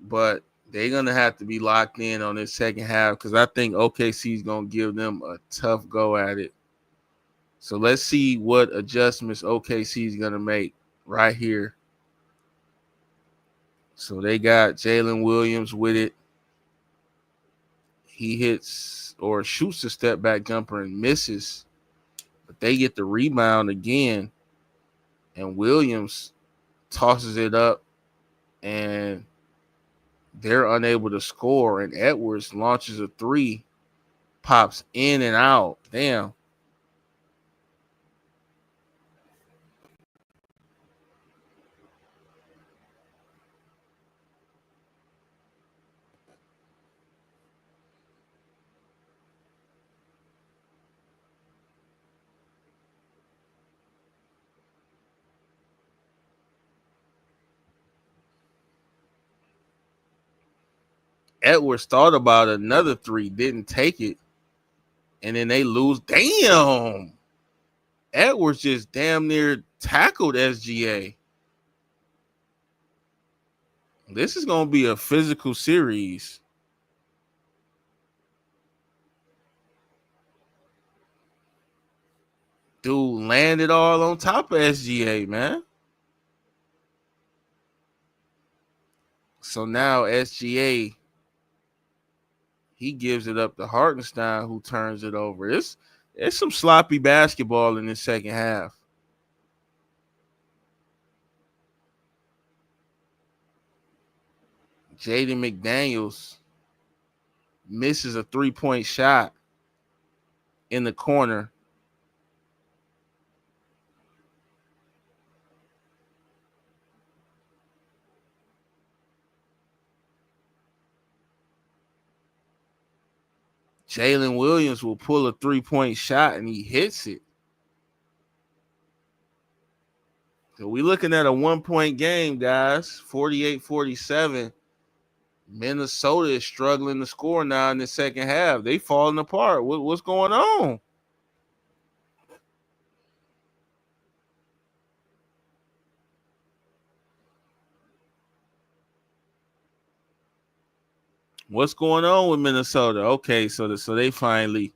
but they're gonna have to be locked in on this second half because I think OKC is gonna give them a tough go at it. So let's see what adjustments OKC is gonna make right here. So they got Jalen Williams with it. He hits or shoots a step back jumper and misses, but they get the rebound again, and Williams tosses it up, and they're unable to score. And Edwards launches a three, pops in and out. Damn. Edwards thought about another three, didn't take it, and then they lose. Damn. Edwards just damn near tackled SGA. This is going to be a physical series. Dude landed all on top of SGA, man. So now SGA, he gives it up to Hartenstein, who turns it over. It's some sloppy basketball in the second half. Jaden McDaniels misses a three-point shot in the corner. Jalen Williams will pull a three-point shot, and he hits it. So we're looking at a one-point game, guys, 48-47. Minnesota is struggling to score now in the second half. They falling apart. What's going on? What's going on with Minnesota? Okay, so they finally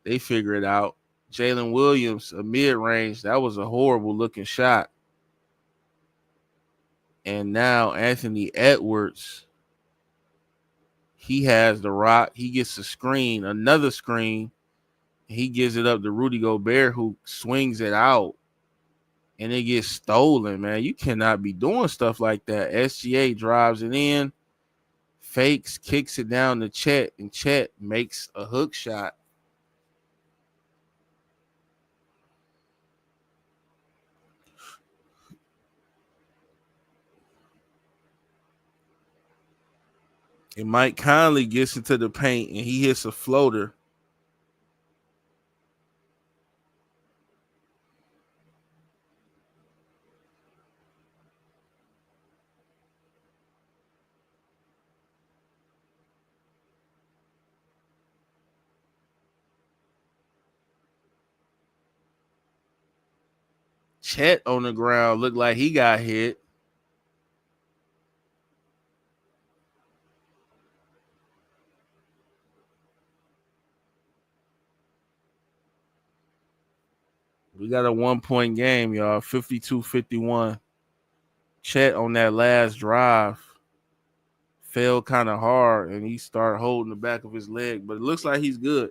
they figure it out. Jalen Williams, a mid-range, that was a horrible looking shot. And now Anthony Edwards, he has the rock. He gets a screen, another screen. He gives it up to Rudy Gobert, who swings it out. And it gets stolen, man. You cannot be doing stuff like that. SGA drives it in, fakes, kicks it down to Chet, and Chet makes a hook shot. And Mike Conley gets into the paint, and he hits a floater. Chet on the ground looked like he got hit. We got a 1-point game, y'all. 52-51. Chet on that last drive fell kind of hard, and he started holding the back of his leg, but it looks like he's good.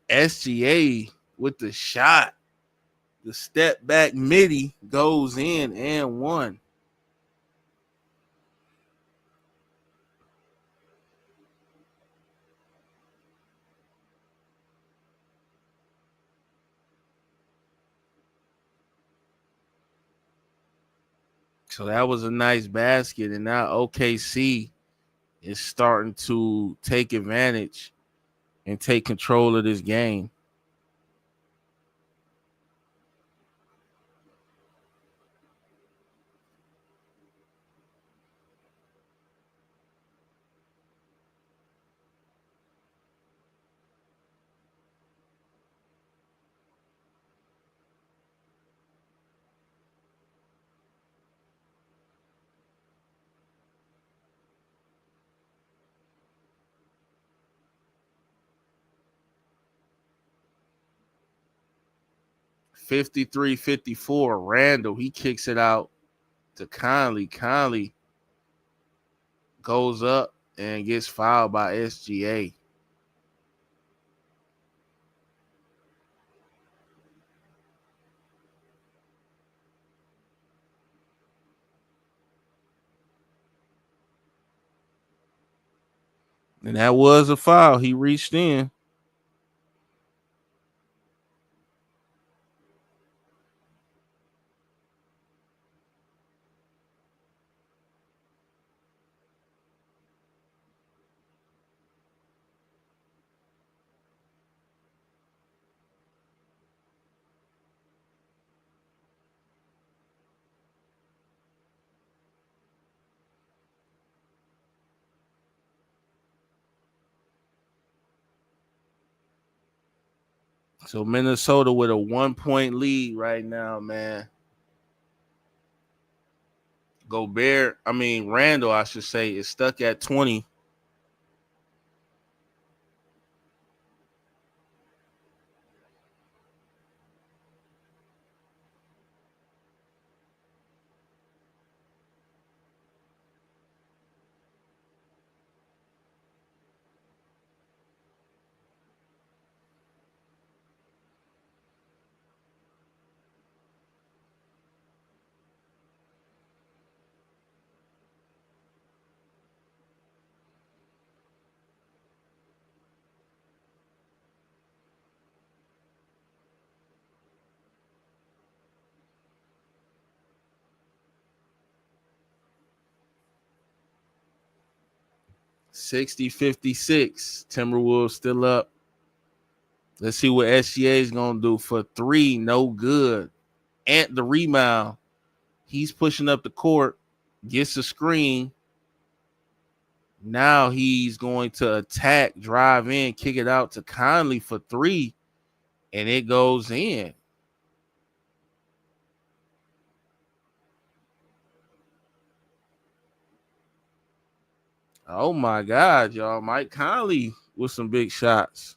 SGA with the shot. The step back midi goes in and one. So that was a nice basket. And now OKC is starting to take advantage and take control of this game. 53-54. Randall, he kicks it out to Conley. Conley goes up and gets fouled by SGA. And that was a foul. He reached in. So Minnesota with a 1-point lead right now, man. Randall, I should say, is stuck at 20. $60-56. Timberwolves still up. Let's see what SGA is going to do for three. No good. Ant the rebound. He's pushing up the court. Gets a screen. Now he's going to attack, drive in, kick it out to Conley for three. And it goes in. Oh, my God, y'all. Mike Conley with some big shots.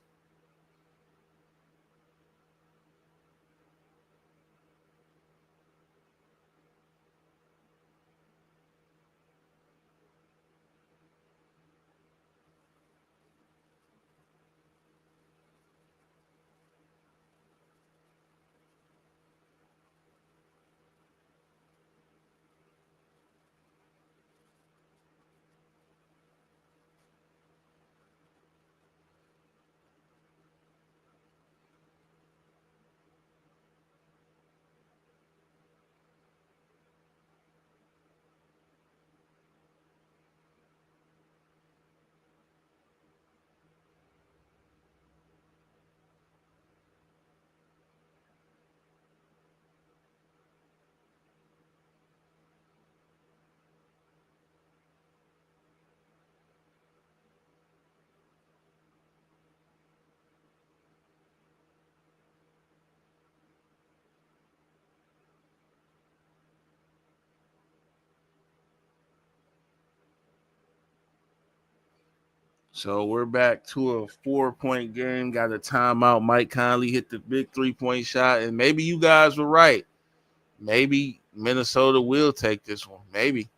So we're back to a 4-point game. Got a timeout. Mike Conley hit the big 3-point shot. And maybe you guys were right. Maybe Minnesota will take this one. Maybe.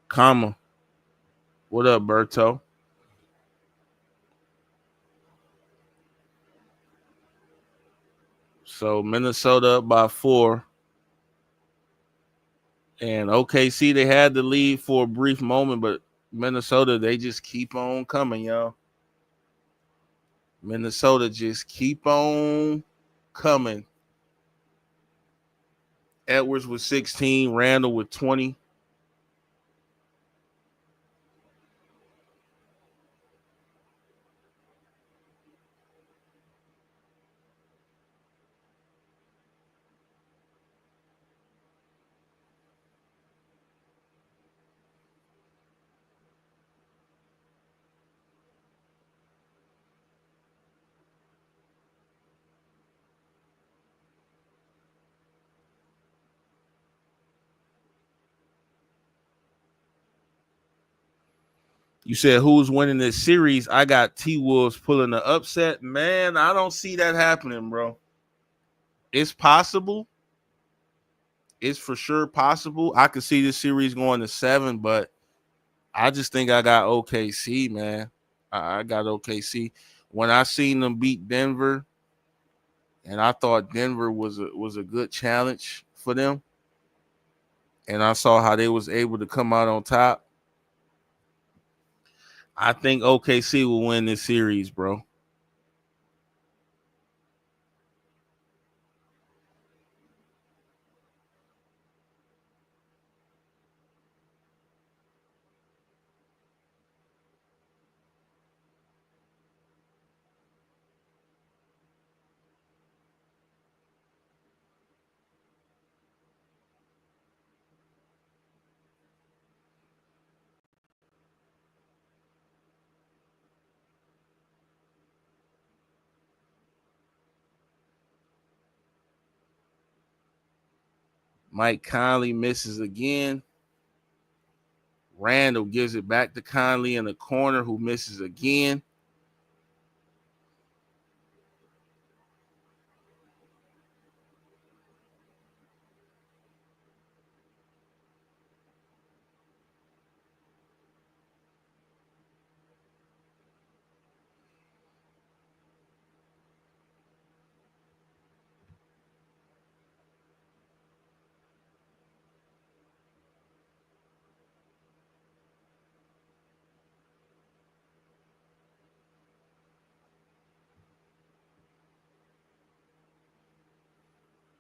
Comma. What up, Berto? So Minnesota up by 4. And OKC, they had the lead for a brief moment, but Minnesota, they just keep on coming, y'all. Minnesota just keep on coming. Edwards with 16, Randall with 20. You said who's winning this series? I got T-Wolves pulling the upset. Man, I don't see that happening, bro. It's possible. It's for sure possible. I could see this series going to 7, but I just think I got OKC, man. I got OKC. When I seen them beat Denver, and I thought Denver was a good challenge for them, and I saw how they was able to come out on top. I think OKC will win this series, bro. Mike Conley misses again. Randall gives it back to Conley in the corner, who misses again.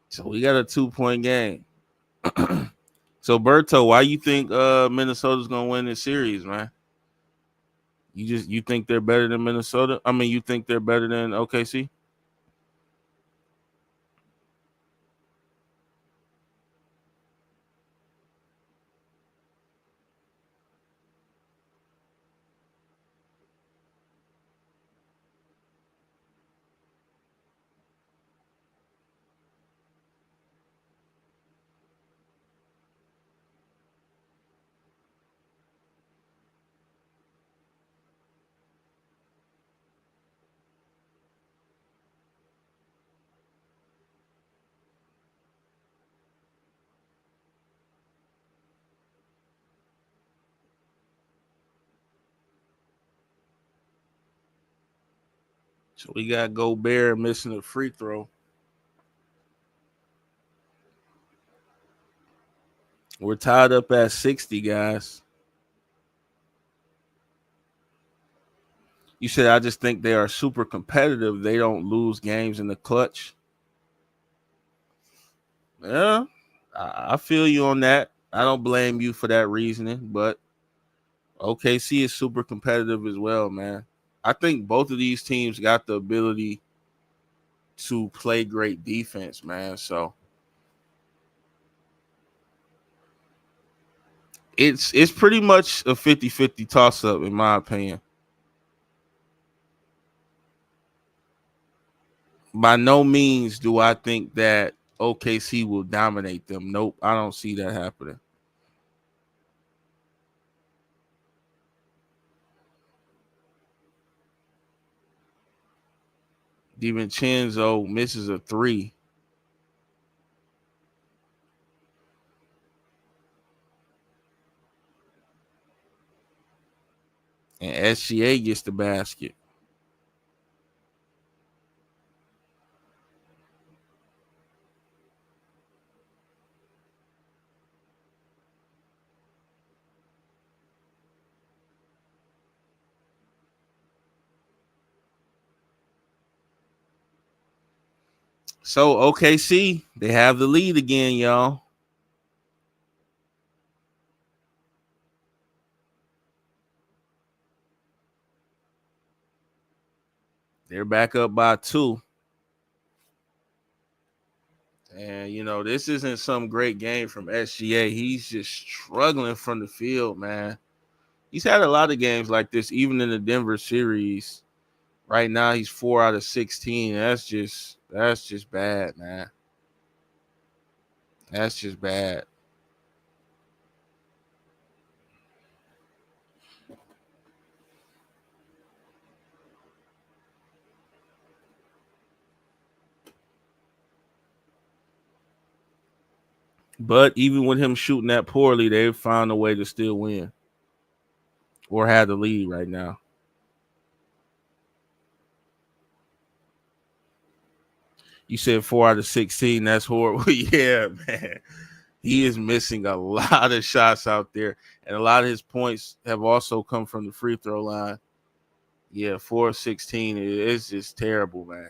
So we got a 2-point game. So Berto, why you think Minnesota's gonna win this series, man? You think they're better than Minnesota? I mean, you think they're better than OKC? So we got Gobert missing a free throw. We're tied up at 60, guys. You said I just think they are super competitive. They don't lose games in the clutch. Yeah, I feel you on that. I don't blame you for that reasoning, but OKC is super competitive as well, man. I think both of these teams got the ability to play great defense, man. So it's pretty much a 50-50 toss up in my opinion. By no means do I think that OKC will dominate them. Nope, I don't see that happening. DiVincenzo misses a 3, and SGA gets the basket. So OKC, they have the lead again, y'all. They're back up by 2. And this isn't some great game from SGA. He's just struggling from the field, man. He's had a lot of games like this, even in the Denver series. Right now, he's 4 out of 16. That's just bad, man. That's just bad. But even with him shooting that poorly, they've found a way to still win or have the lead right now. You said 4 out of 16. That's horrible. Yeah, man. He is missing a lot of shots out there, and a lot of his points have also come from the free throw line. Yeah, 4 of 16 is just terrible, man.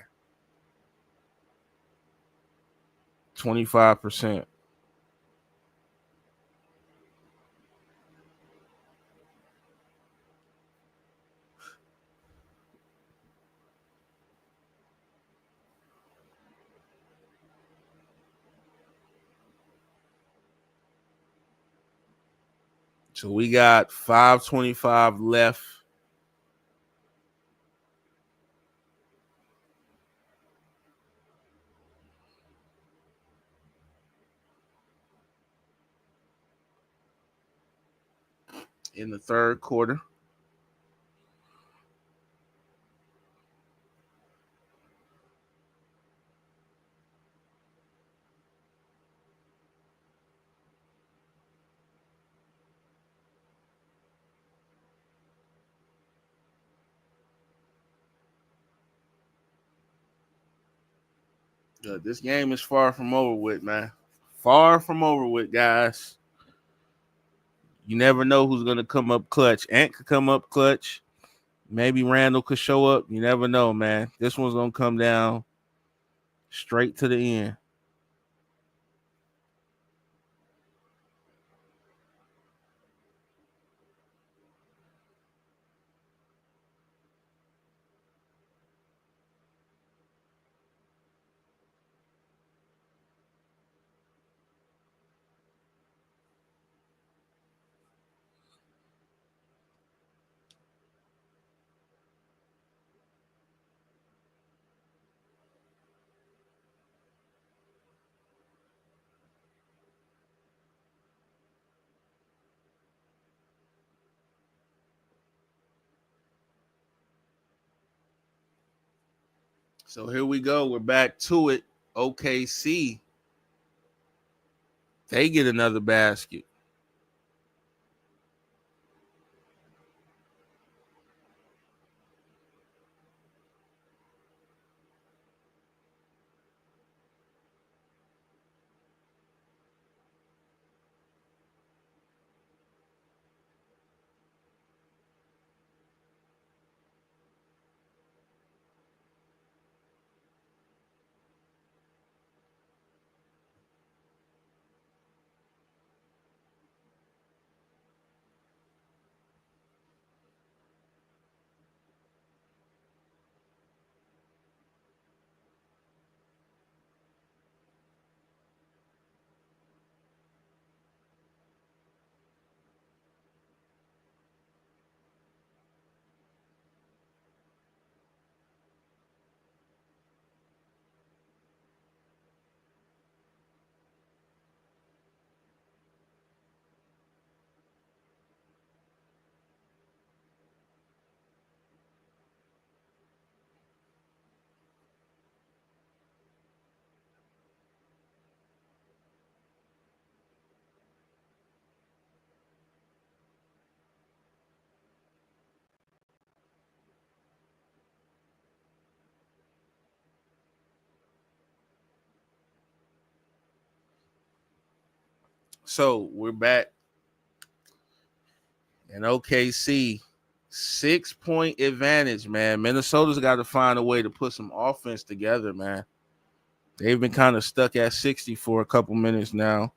25%. So we got 5:25 left. In the third quarter. This game is far from over with, man. Far from over with, guys. You never know who's gonna come up clutch. Ant could come up clutch. Maybe Randall could show up. You never know, man. This one's gonna come down straight to the end. So here we go. We're back to it. OKC. They get another basket. So we're back in OKC. 6-point advantage, man. Minnesota's got to find a way to put some offense together, man. They've been kind of stuck at 60 for a couple minutes now.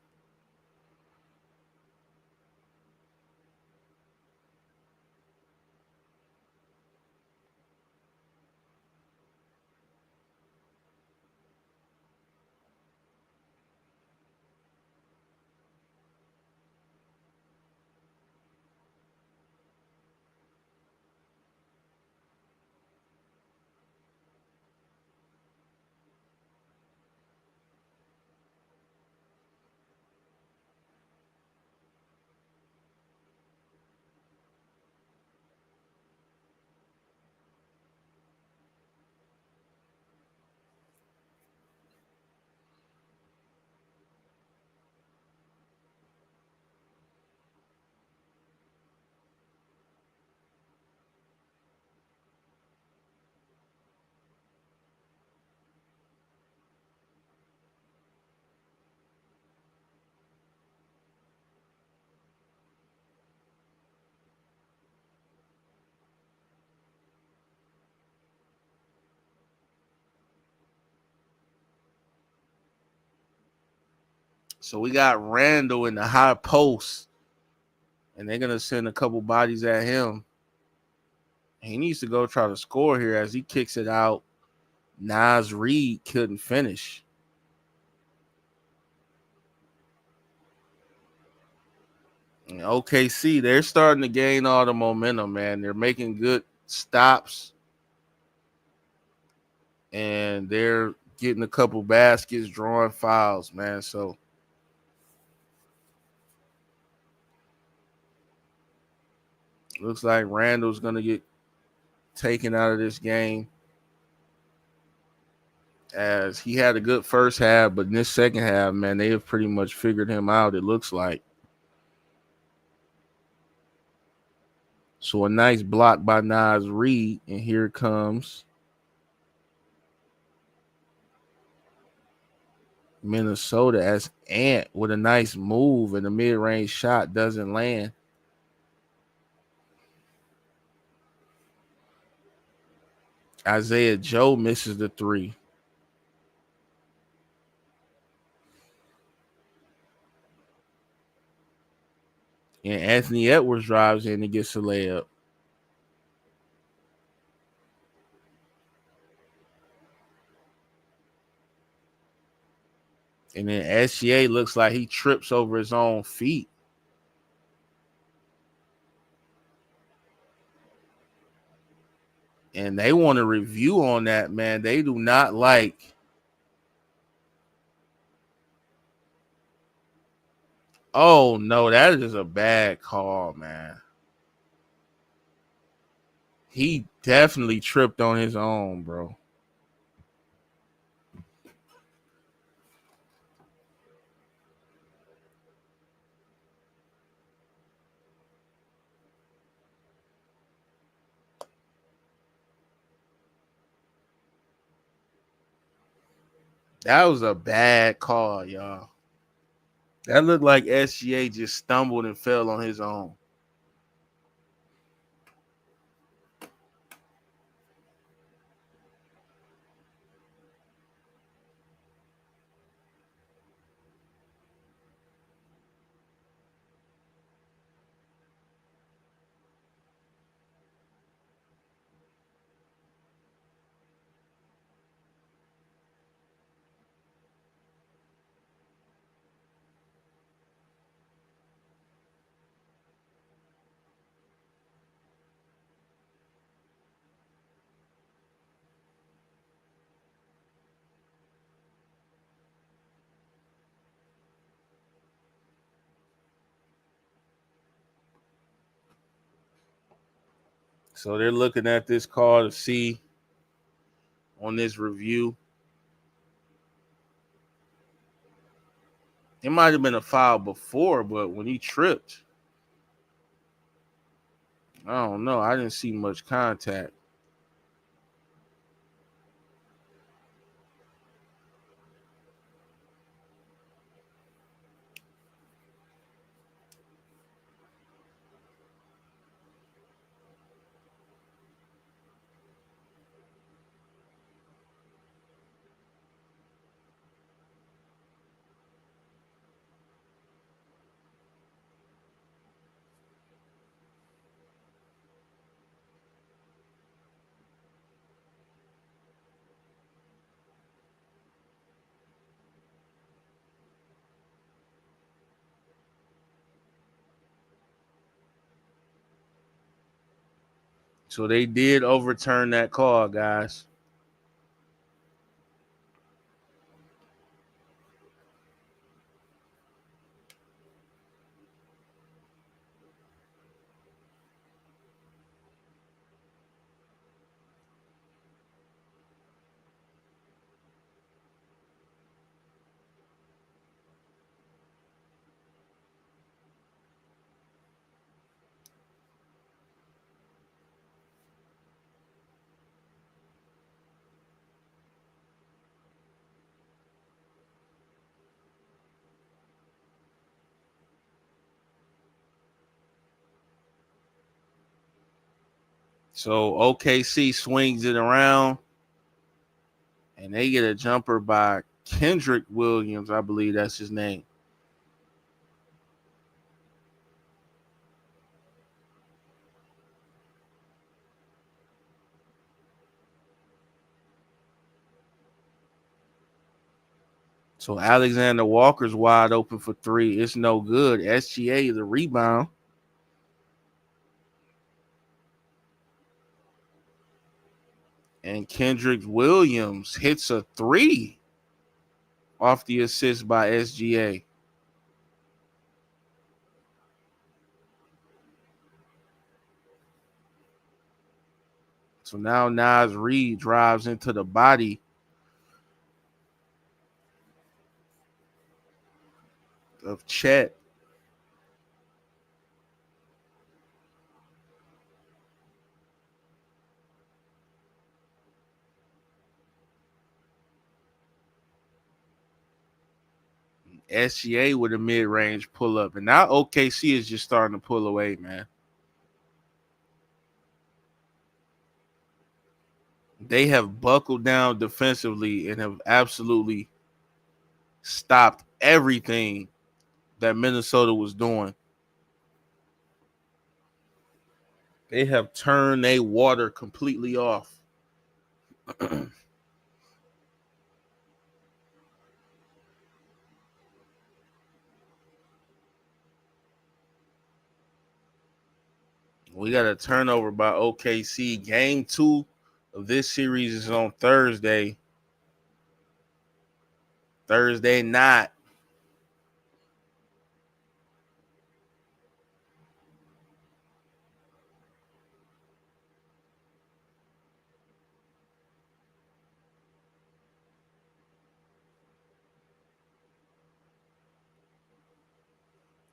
So we got Randall in the high post, and they're gonna send a couple bodies at him. He needs to go try to score here as he kicks it out. Nas Reed couldn't finish. And OKC, they're starting to gain all the momentum, man. They're making good stops, and they're getting a couple baskets, drawing fouls, man. So looks like Randall's gonna get taken out of this game, as he had a good first half, but in this second half, man, they have pretty much figured him out, it looks like. So a nice block by Nas Reed, and here comes Minnesota as Ant with a nice move, and the mid-range shot doesn't land. Isaiah Joe misses the three. And Anthony Edwards drives in and gets a layup. And then SGA looks like he trips over his own feet. And they want a review on that, man. They do not like. Oh, no, that is a bad call, man. He definitely tripped on his own, bro. That was a bad call, y'all. That looked like SGA just stumbled and fell on his own. So they're looking at this call to see on this review. It might have been a foul before, but when he tripped, I don't know. I didn't see much contact. So they did overturn that call, guys. So OKC swings it around, and they get a jumper by Kendrick Williams. I believe that's his name. So Alexander Walker's wide open for three. It's no good. SGA is a rebound. And Kendrick Williams hits a three off the assist by SGA. So now Naz Reid drives into the body of Chet. SGA with a mid-range pull-up. And now OKC is just starting to pull away, man. They have buckled down defensively and have absolutely stopped everything that Minnesota was doing. They have turned their water completely off. We got a turnover by OKC. Game 2 of this series is on Thursday night.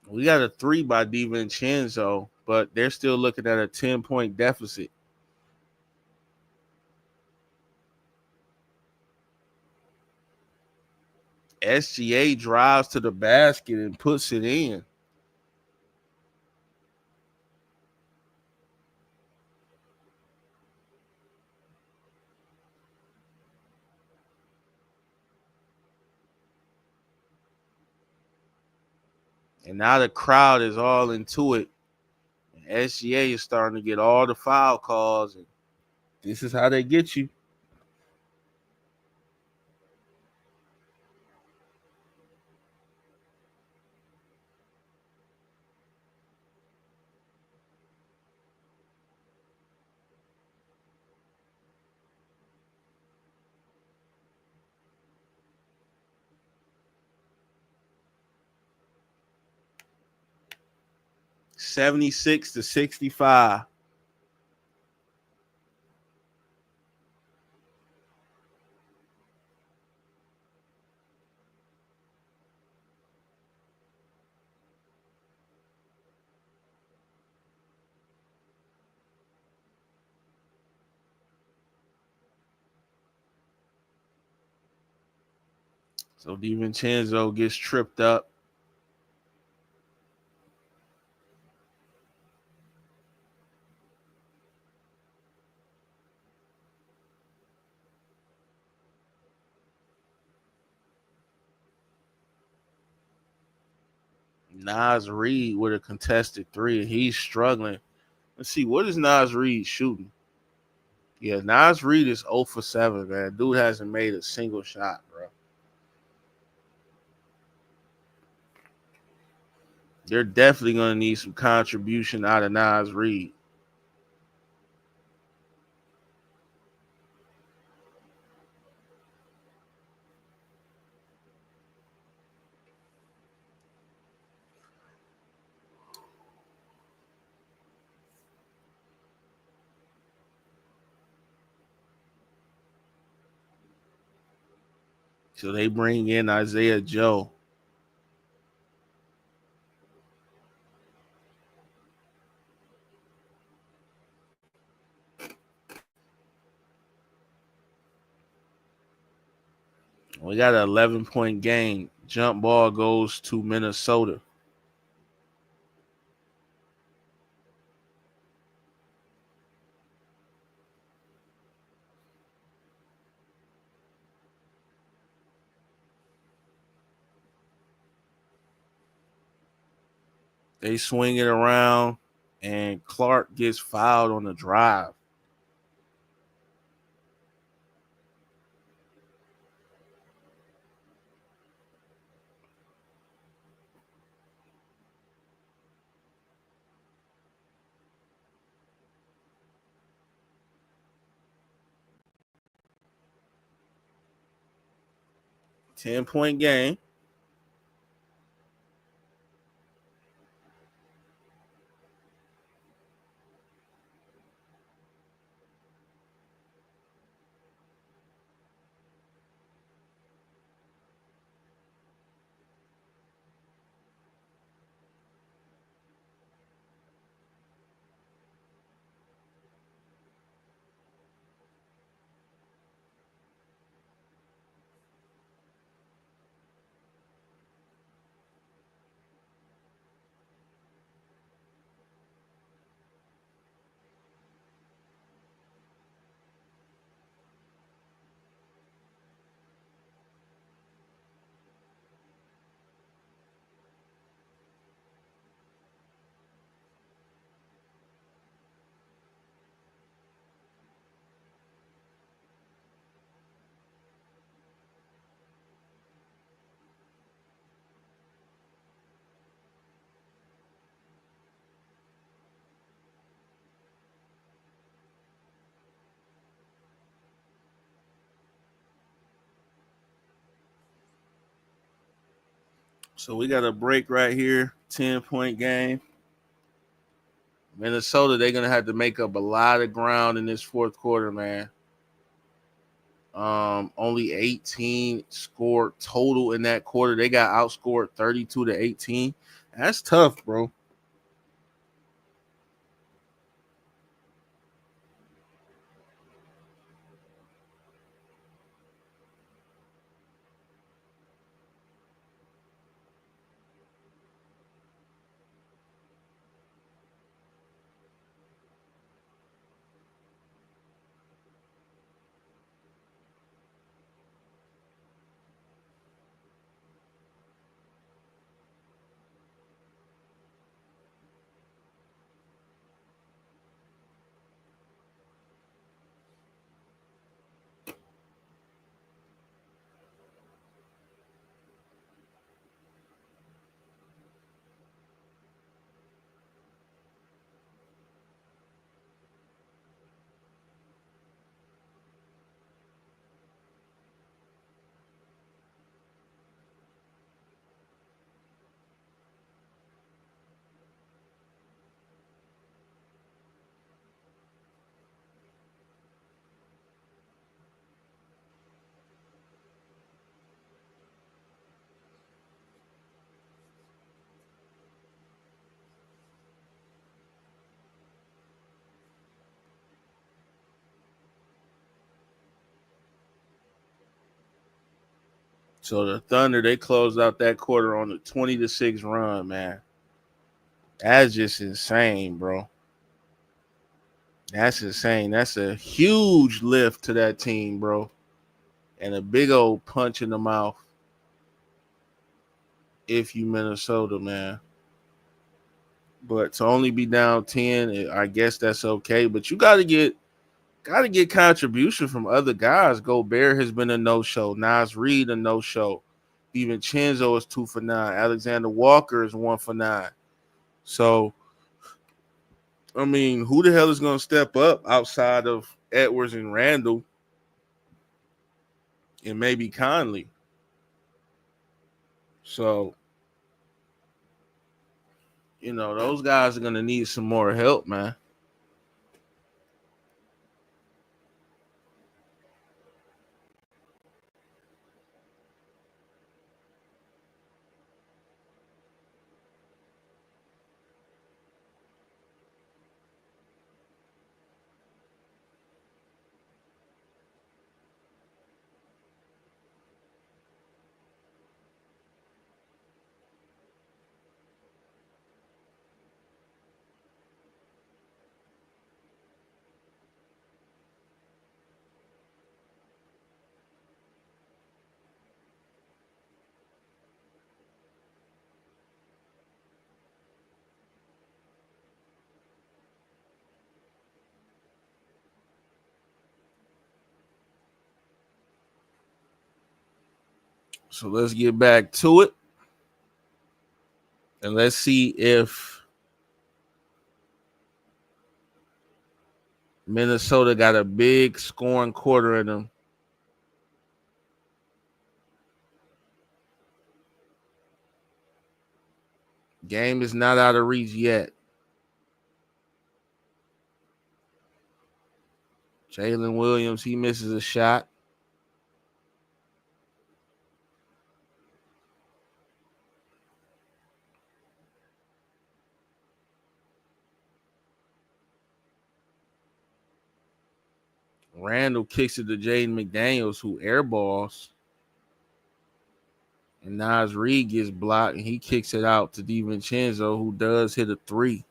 We got a 3 by DiVincenzo, but they're still looking at a 10-point deficit. SGA drives to the basket and puts it in. And now the crowd is all into it. And SGA is starting to get all the foul calls. And this is how they get you. $76-65. So DiVincenzo gets tripped up. Naz Reid with a contested 3. He's struggling. Let's see, what is Naz Reid shooting? Yeah, Naz Reid is 0 for 7, man. Dude hasn't made a single shot, bro. They're definitely going to need some contribution out of Naz Reid. So they bring in Isaiah Joe. We got an 11-point game. Jump ball goes to Minnesota. They swing it around, and Clark gets fouled on the drive. Ten-point game. So we got a break right here. 10-point game. Minnesota, they're gonna have to make up a lot of ground in this fourth quarter, man. Only 18 scored total in that quarter. They got outscored 32-18. That's tough, bro. So the Thunder, they closed out that quarter on a 20-6 run, man. That's just insane, bro. That's insane. That's a huge lift to that team, bro. And a big old punch in the mouth if you Minnesota, man. But to only be down 10, I guess that's okay. But you gotta get contribution from other guys. Gobert has been a no-show. Nas Reed a no-show. Even Chenzo is 2 for 9. Alexander Walker is 1 for 9. So I mean, who the hell is gonna step up outside of Edwards and Randall and maybe Conley? So, those guys are gonna need some more help, man. So let's get back to it. And let's see if Minnesota got a big scoring quarter in them. Game is not out of reach yet. Jalen Williams, he misses a shot. Randall kicks it to Jaden McDaniels, who airballs. And Nas Reed gets blocked, and he kicks it out to DiVincenzo, who does hit a three.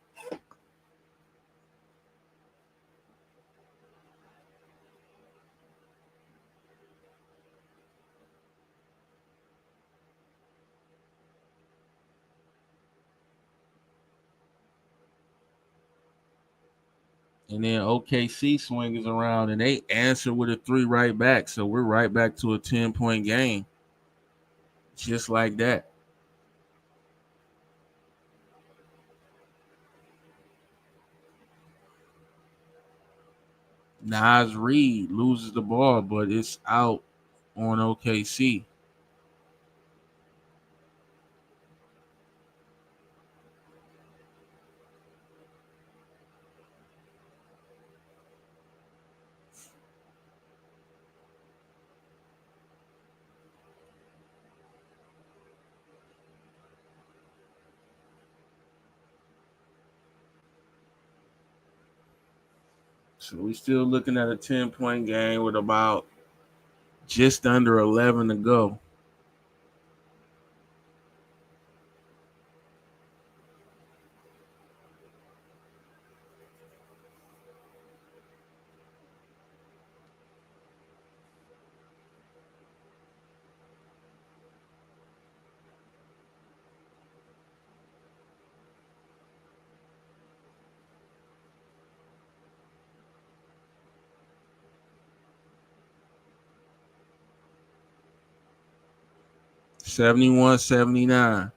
And then OKC swings around, and they answer with a three right back. So we're right back to a 10-point game. Just like that. Nas Reed loses the ball, but it's out on OKC. So we're still looking at a 10-point game with about just under 11 to go. Seventy-one, 79.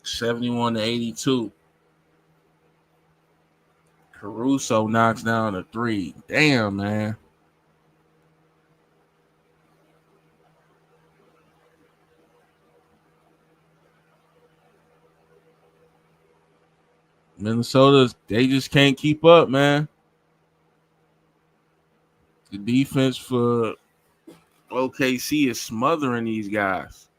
Seventy-one to 82. Caruso knocks down a three. Damn, man. Minnesota, they just can't keep up, man. The defense for OKC is smothering these guys.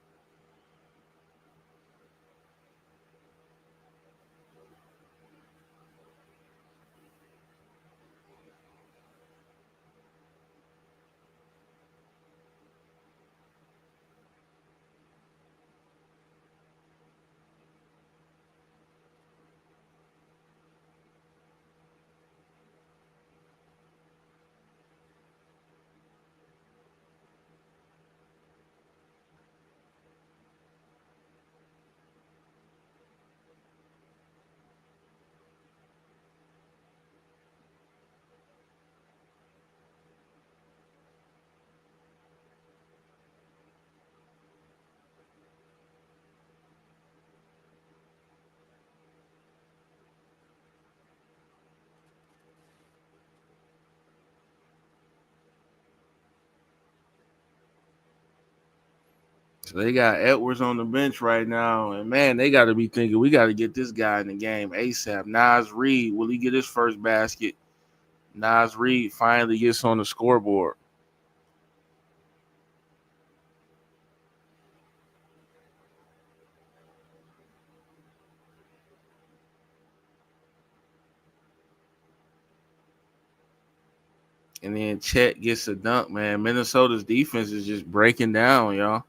So they got Edwards on the bench right now, and man, they got to be thinking we got to get this guy in the game ASAP. Nas Reed, will he get his first basket? Nas Reed finally gets on the scoreboard. And then Chet gets a dunk, man. Minnesota's defense is just breaking down, y'all.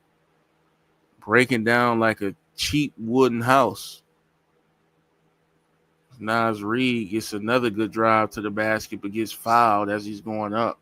Breaking down like a cheap wooden house. Nas Reed gets another good drive to the basket, but gets fouled as he's going up.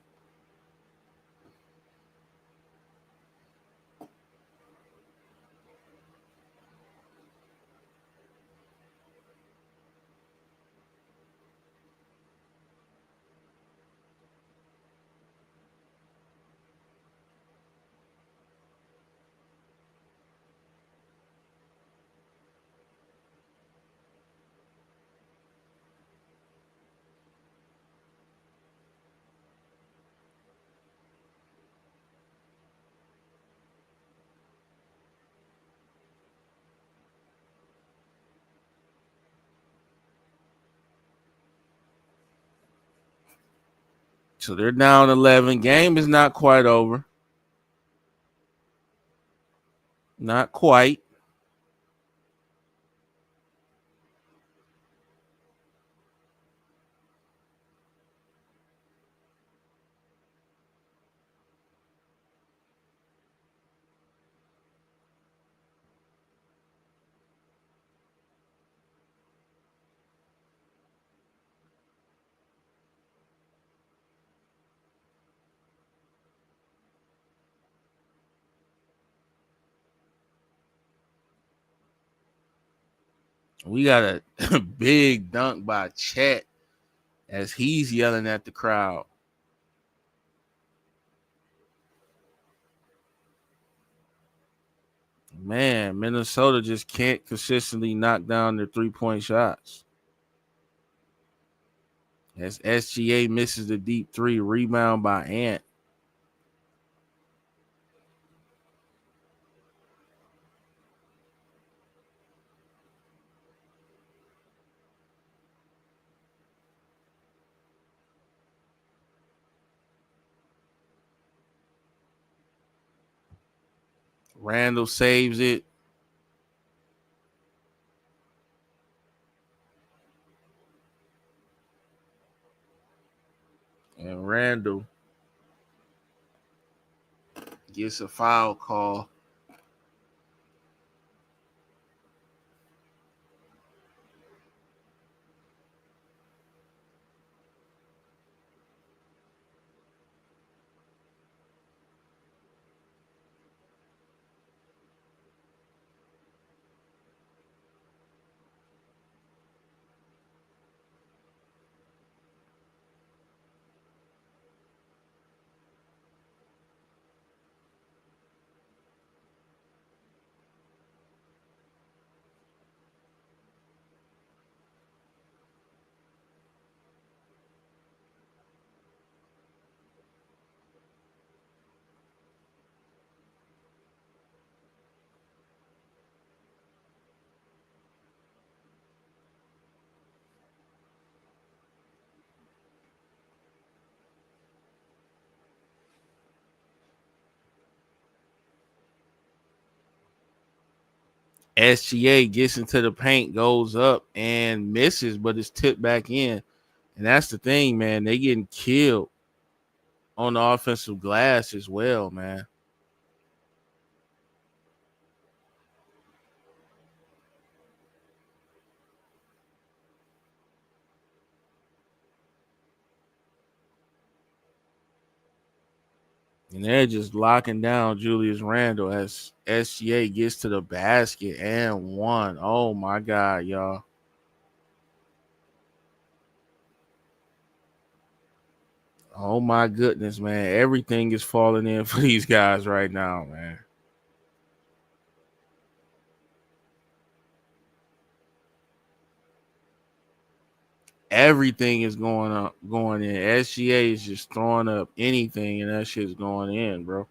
So they're down 11. Game is not quite over. Not quite. We got a big dunk by Chet as he's yelling at the crowd. Man, Minnesota just can't consistently knock down their 3-point shots. As SGA misses the deep three, rebound by Ant. Randall saves it. And Randall gets a foul call. SGA gets into the paint, goes up and misses, but it's tipped back in. And that's the thing, man. They getting killed on the offensive glass as well, man. And they're just locking down Julius Randle as SGA gets to the basket and one. Oh my God, y'all. Oh my goodness, man. Everything is falling in for these guys right now, man. Everything is going up, going in. SGA is just throwing up anything, and that shit's going in, bro.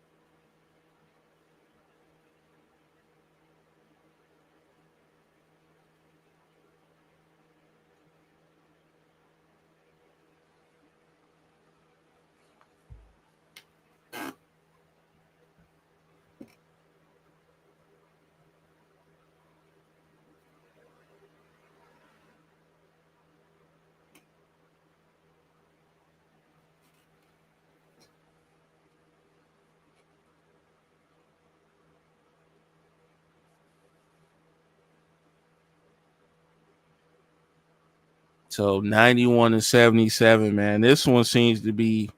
So 91 and 77, man. This one seems to be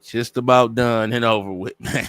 just about done and over with, man.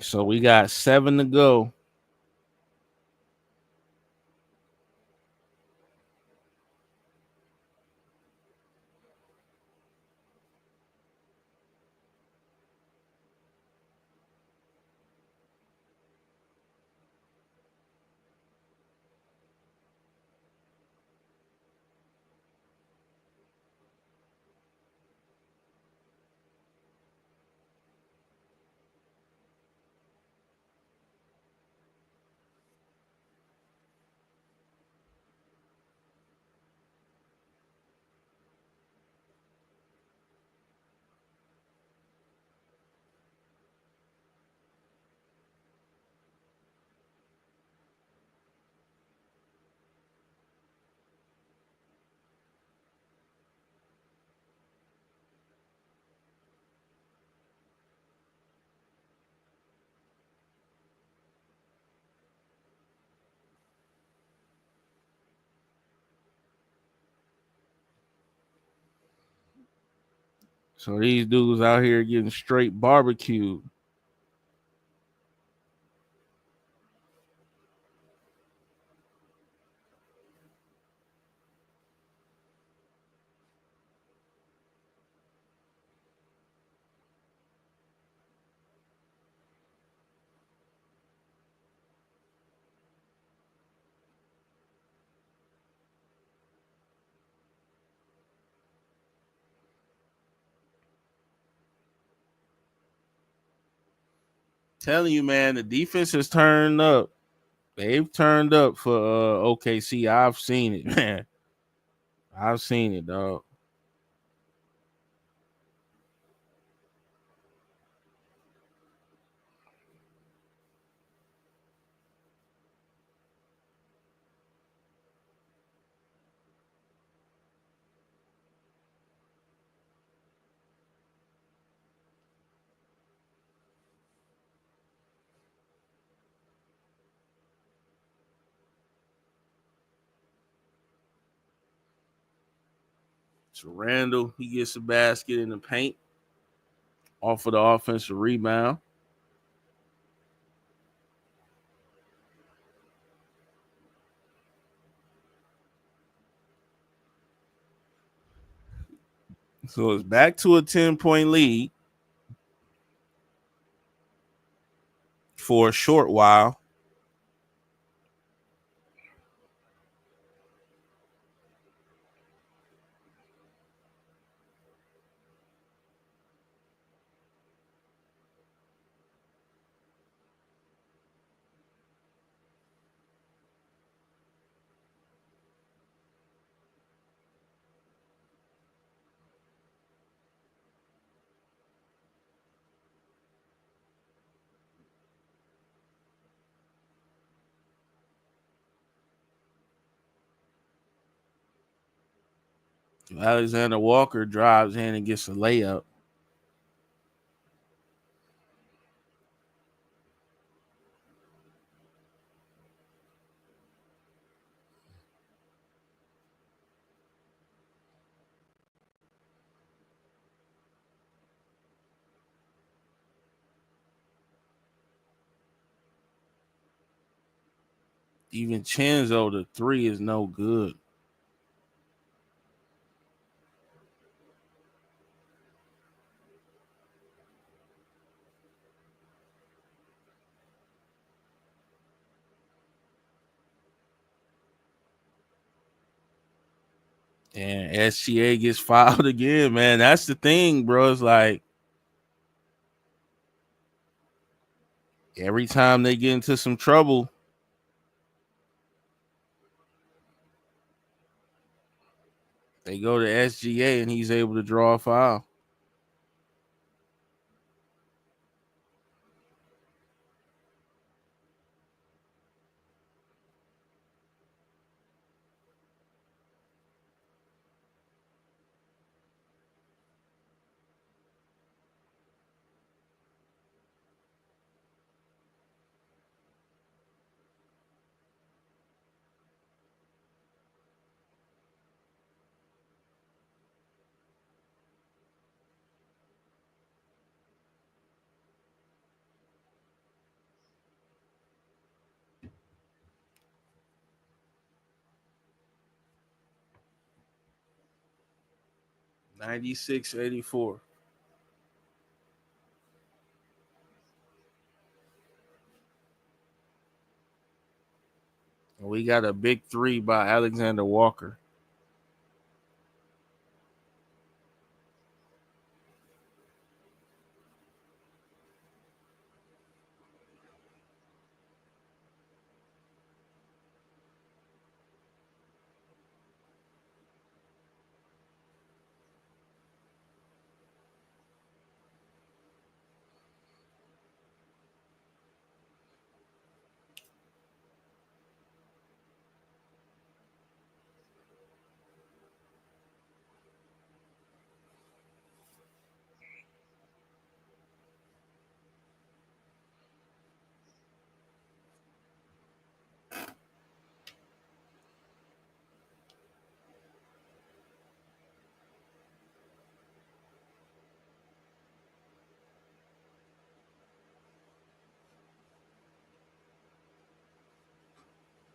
So we got 7 to go. So these dudes out here getting straight barbecued. Telling you, man, the defense has turned up. They've turned up for OKC. I've seen it, man. I've seen it, dog. So Randall, he gets a basket in the paint off of the offensive rebound. So it's back to a 10-point lead for a short while. Alexander Walker drives in and gets a layup. Even Chenzo, the three is no good. And SGA gets fouled again, man. That's the thing, bro. It's like every time they get into some trouble, they go to SGA and he's able to draw a foul. $96.84. We got a big three by Alexander Walker.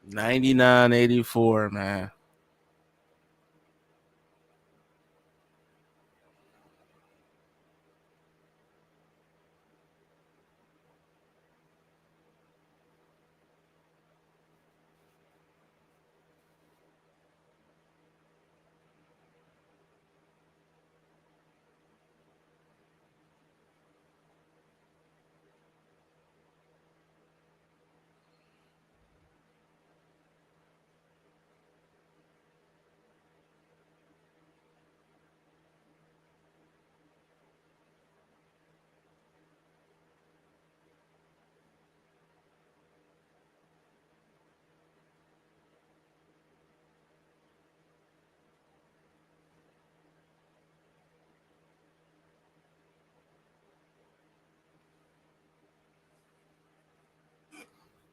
$99.84, man.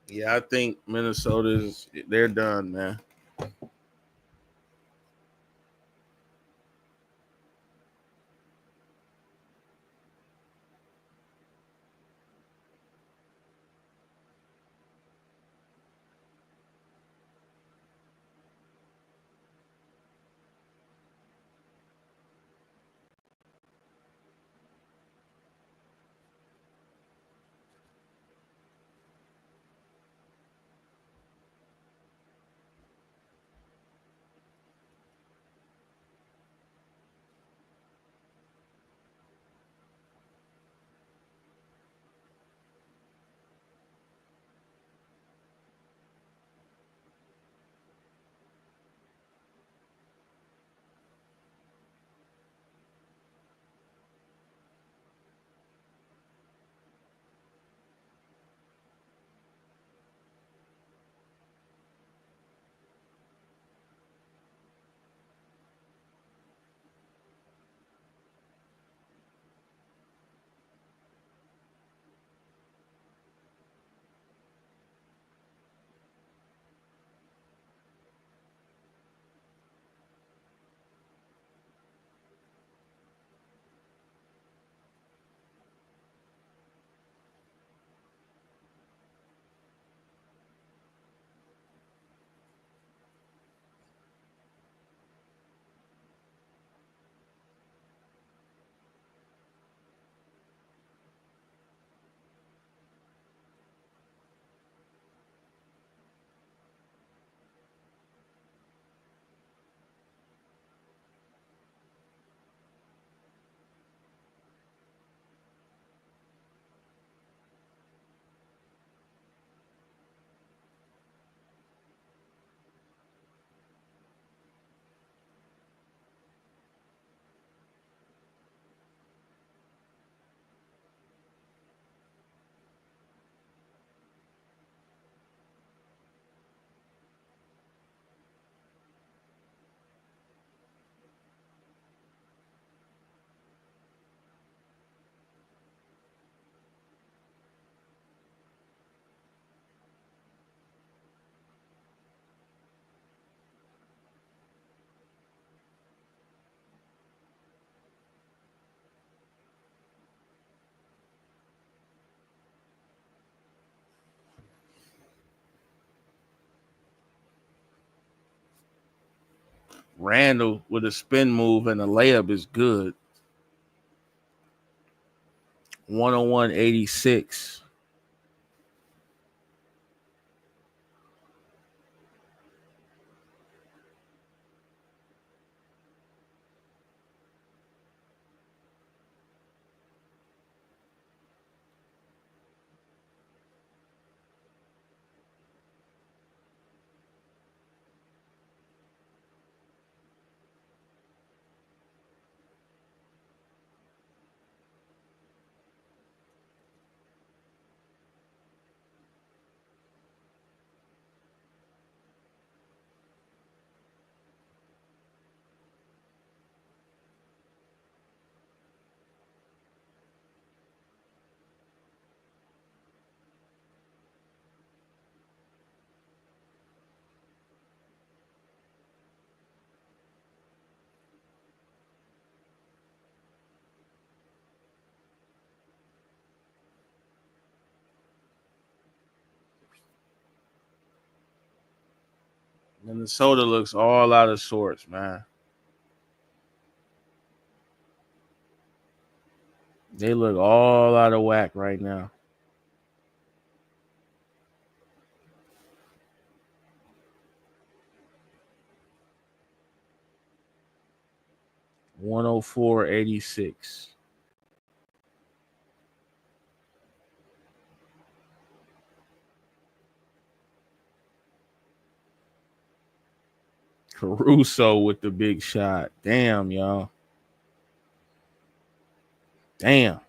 Yeah, I think Minnesota's they're done, man. Randall with a spin move and a layup is good. 101-86. Minnesota looks all out of sorts, man. They look all out of whack right now. $104.86. Caruso with the big shot. Damn, y'all. Damn.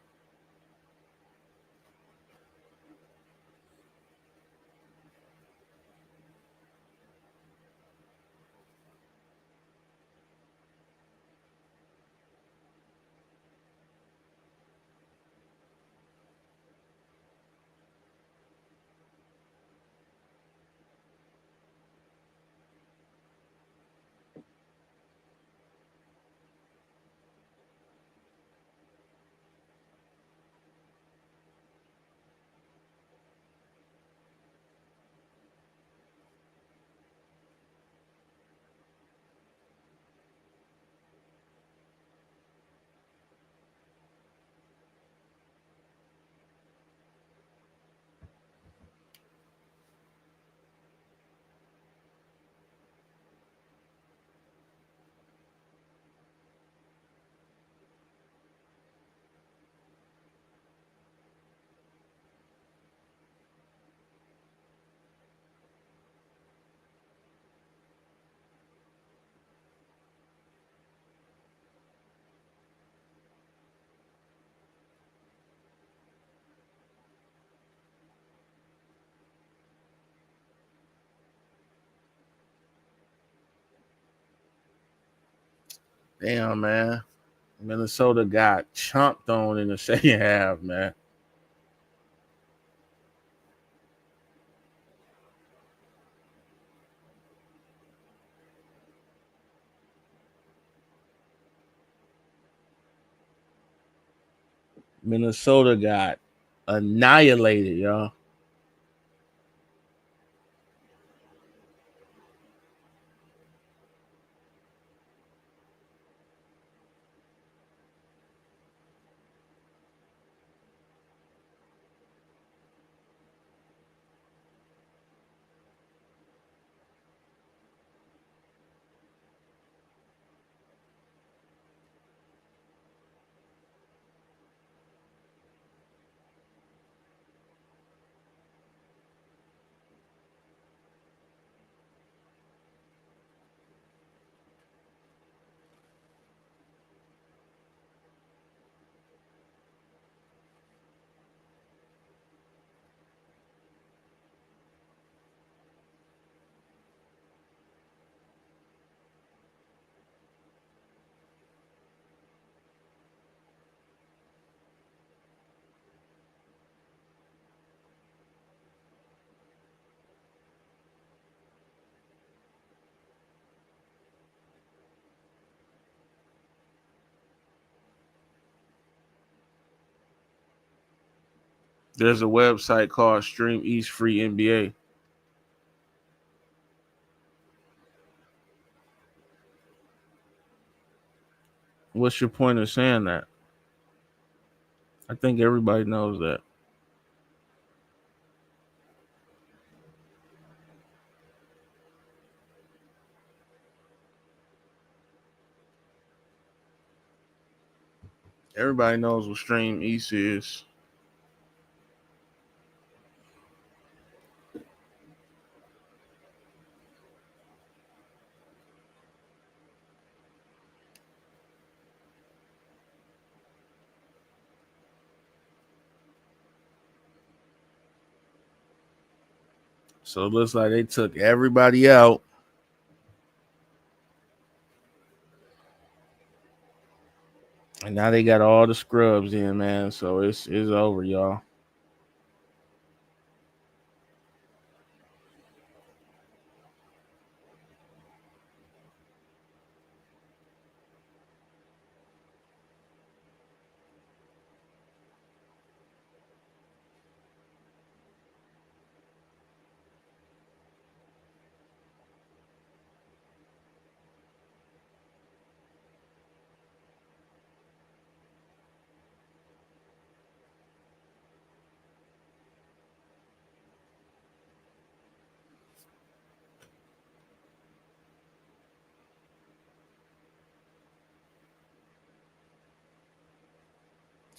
Damn, man. Minnesota got chomped on in the second half, man. Minnesota got annihilated, y'all. There's a website called Stream East Free NBA. What's your point of saying that? I think everybody knows that. Everybody knows what Stream East is. So it looks like they took everybody out. And now they got all the scrubs in, man. So it's over, y'all.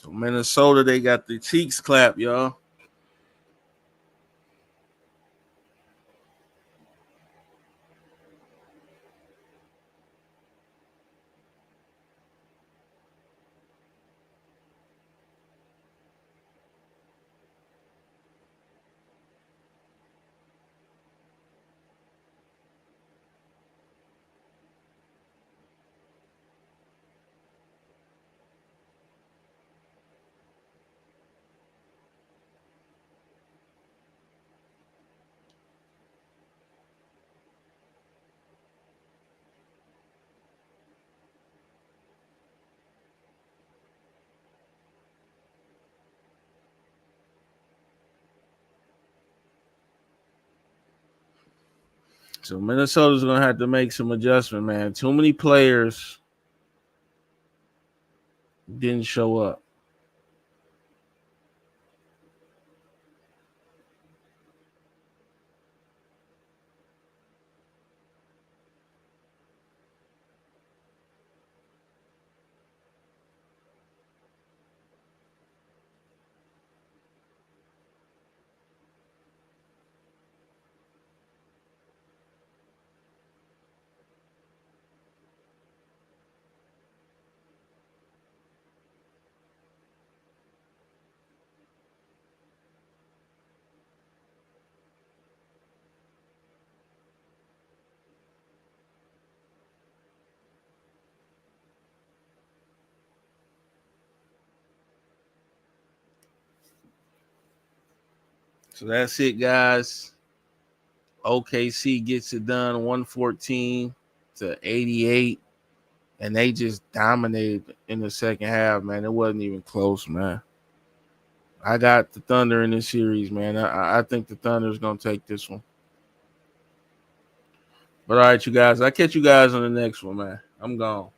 So Minnesota, they got the cheeks clap, y'all. So Minnesota's gonna have to make some adjustment, man. Too many players didn't show up. So that's it, guys. OKC gets it done 114-88. And they just dominated in the second half, man. It wasn't even close, man. I got the Thunder in this series, man. I think the Thunder's gonna take this one. But all right, you guys. I'll catch you guys on the next one, man. I'm gone.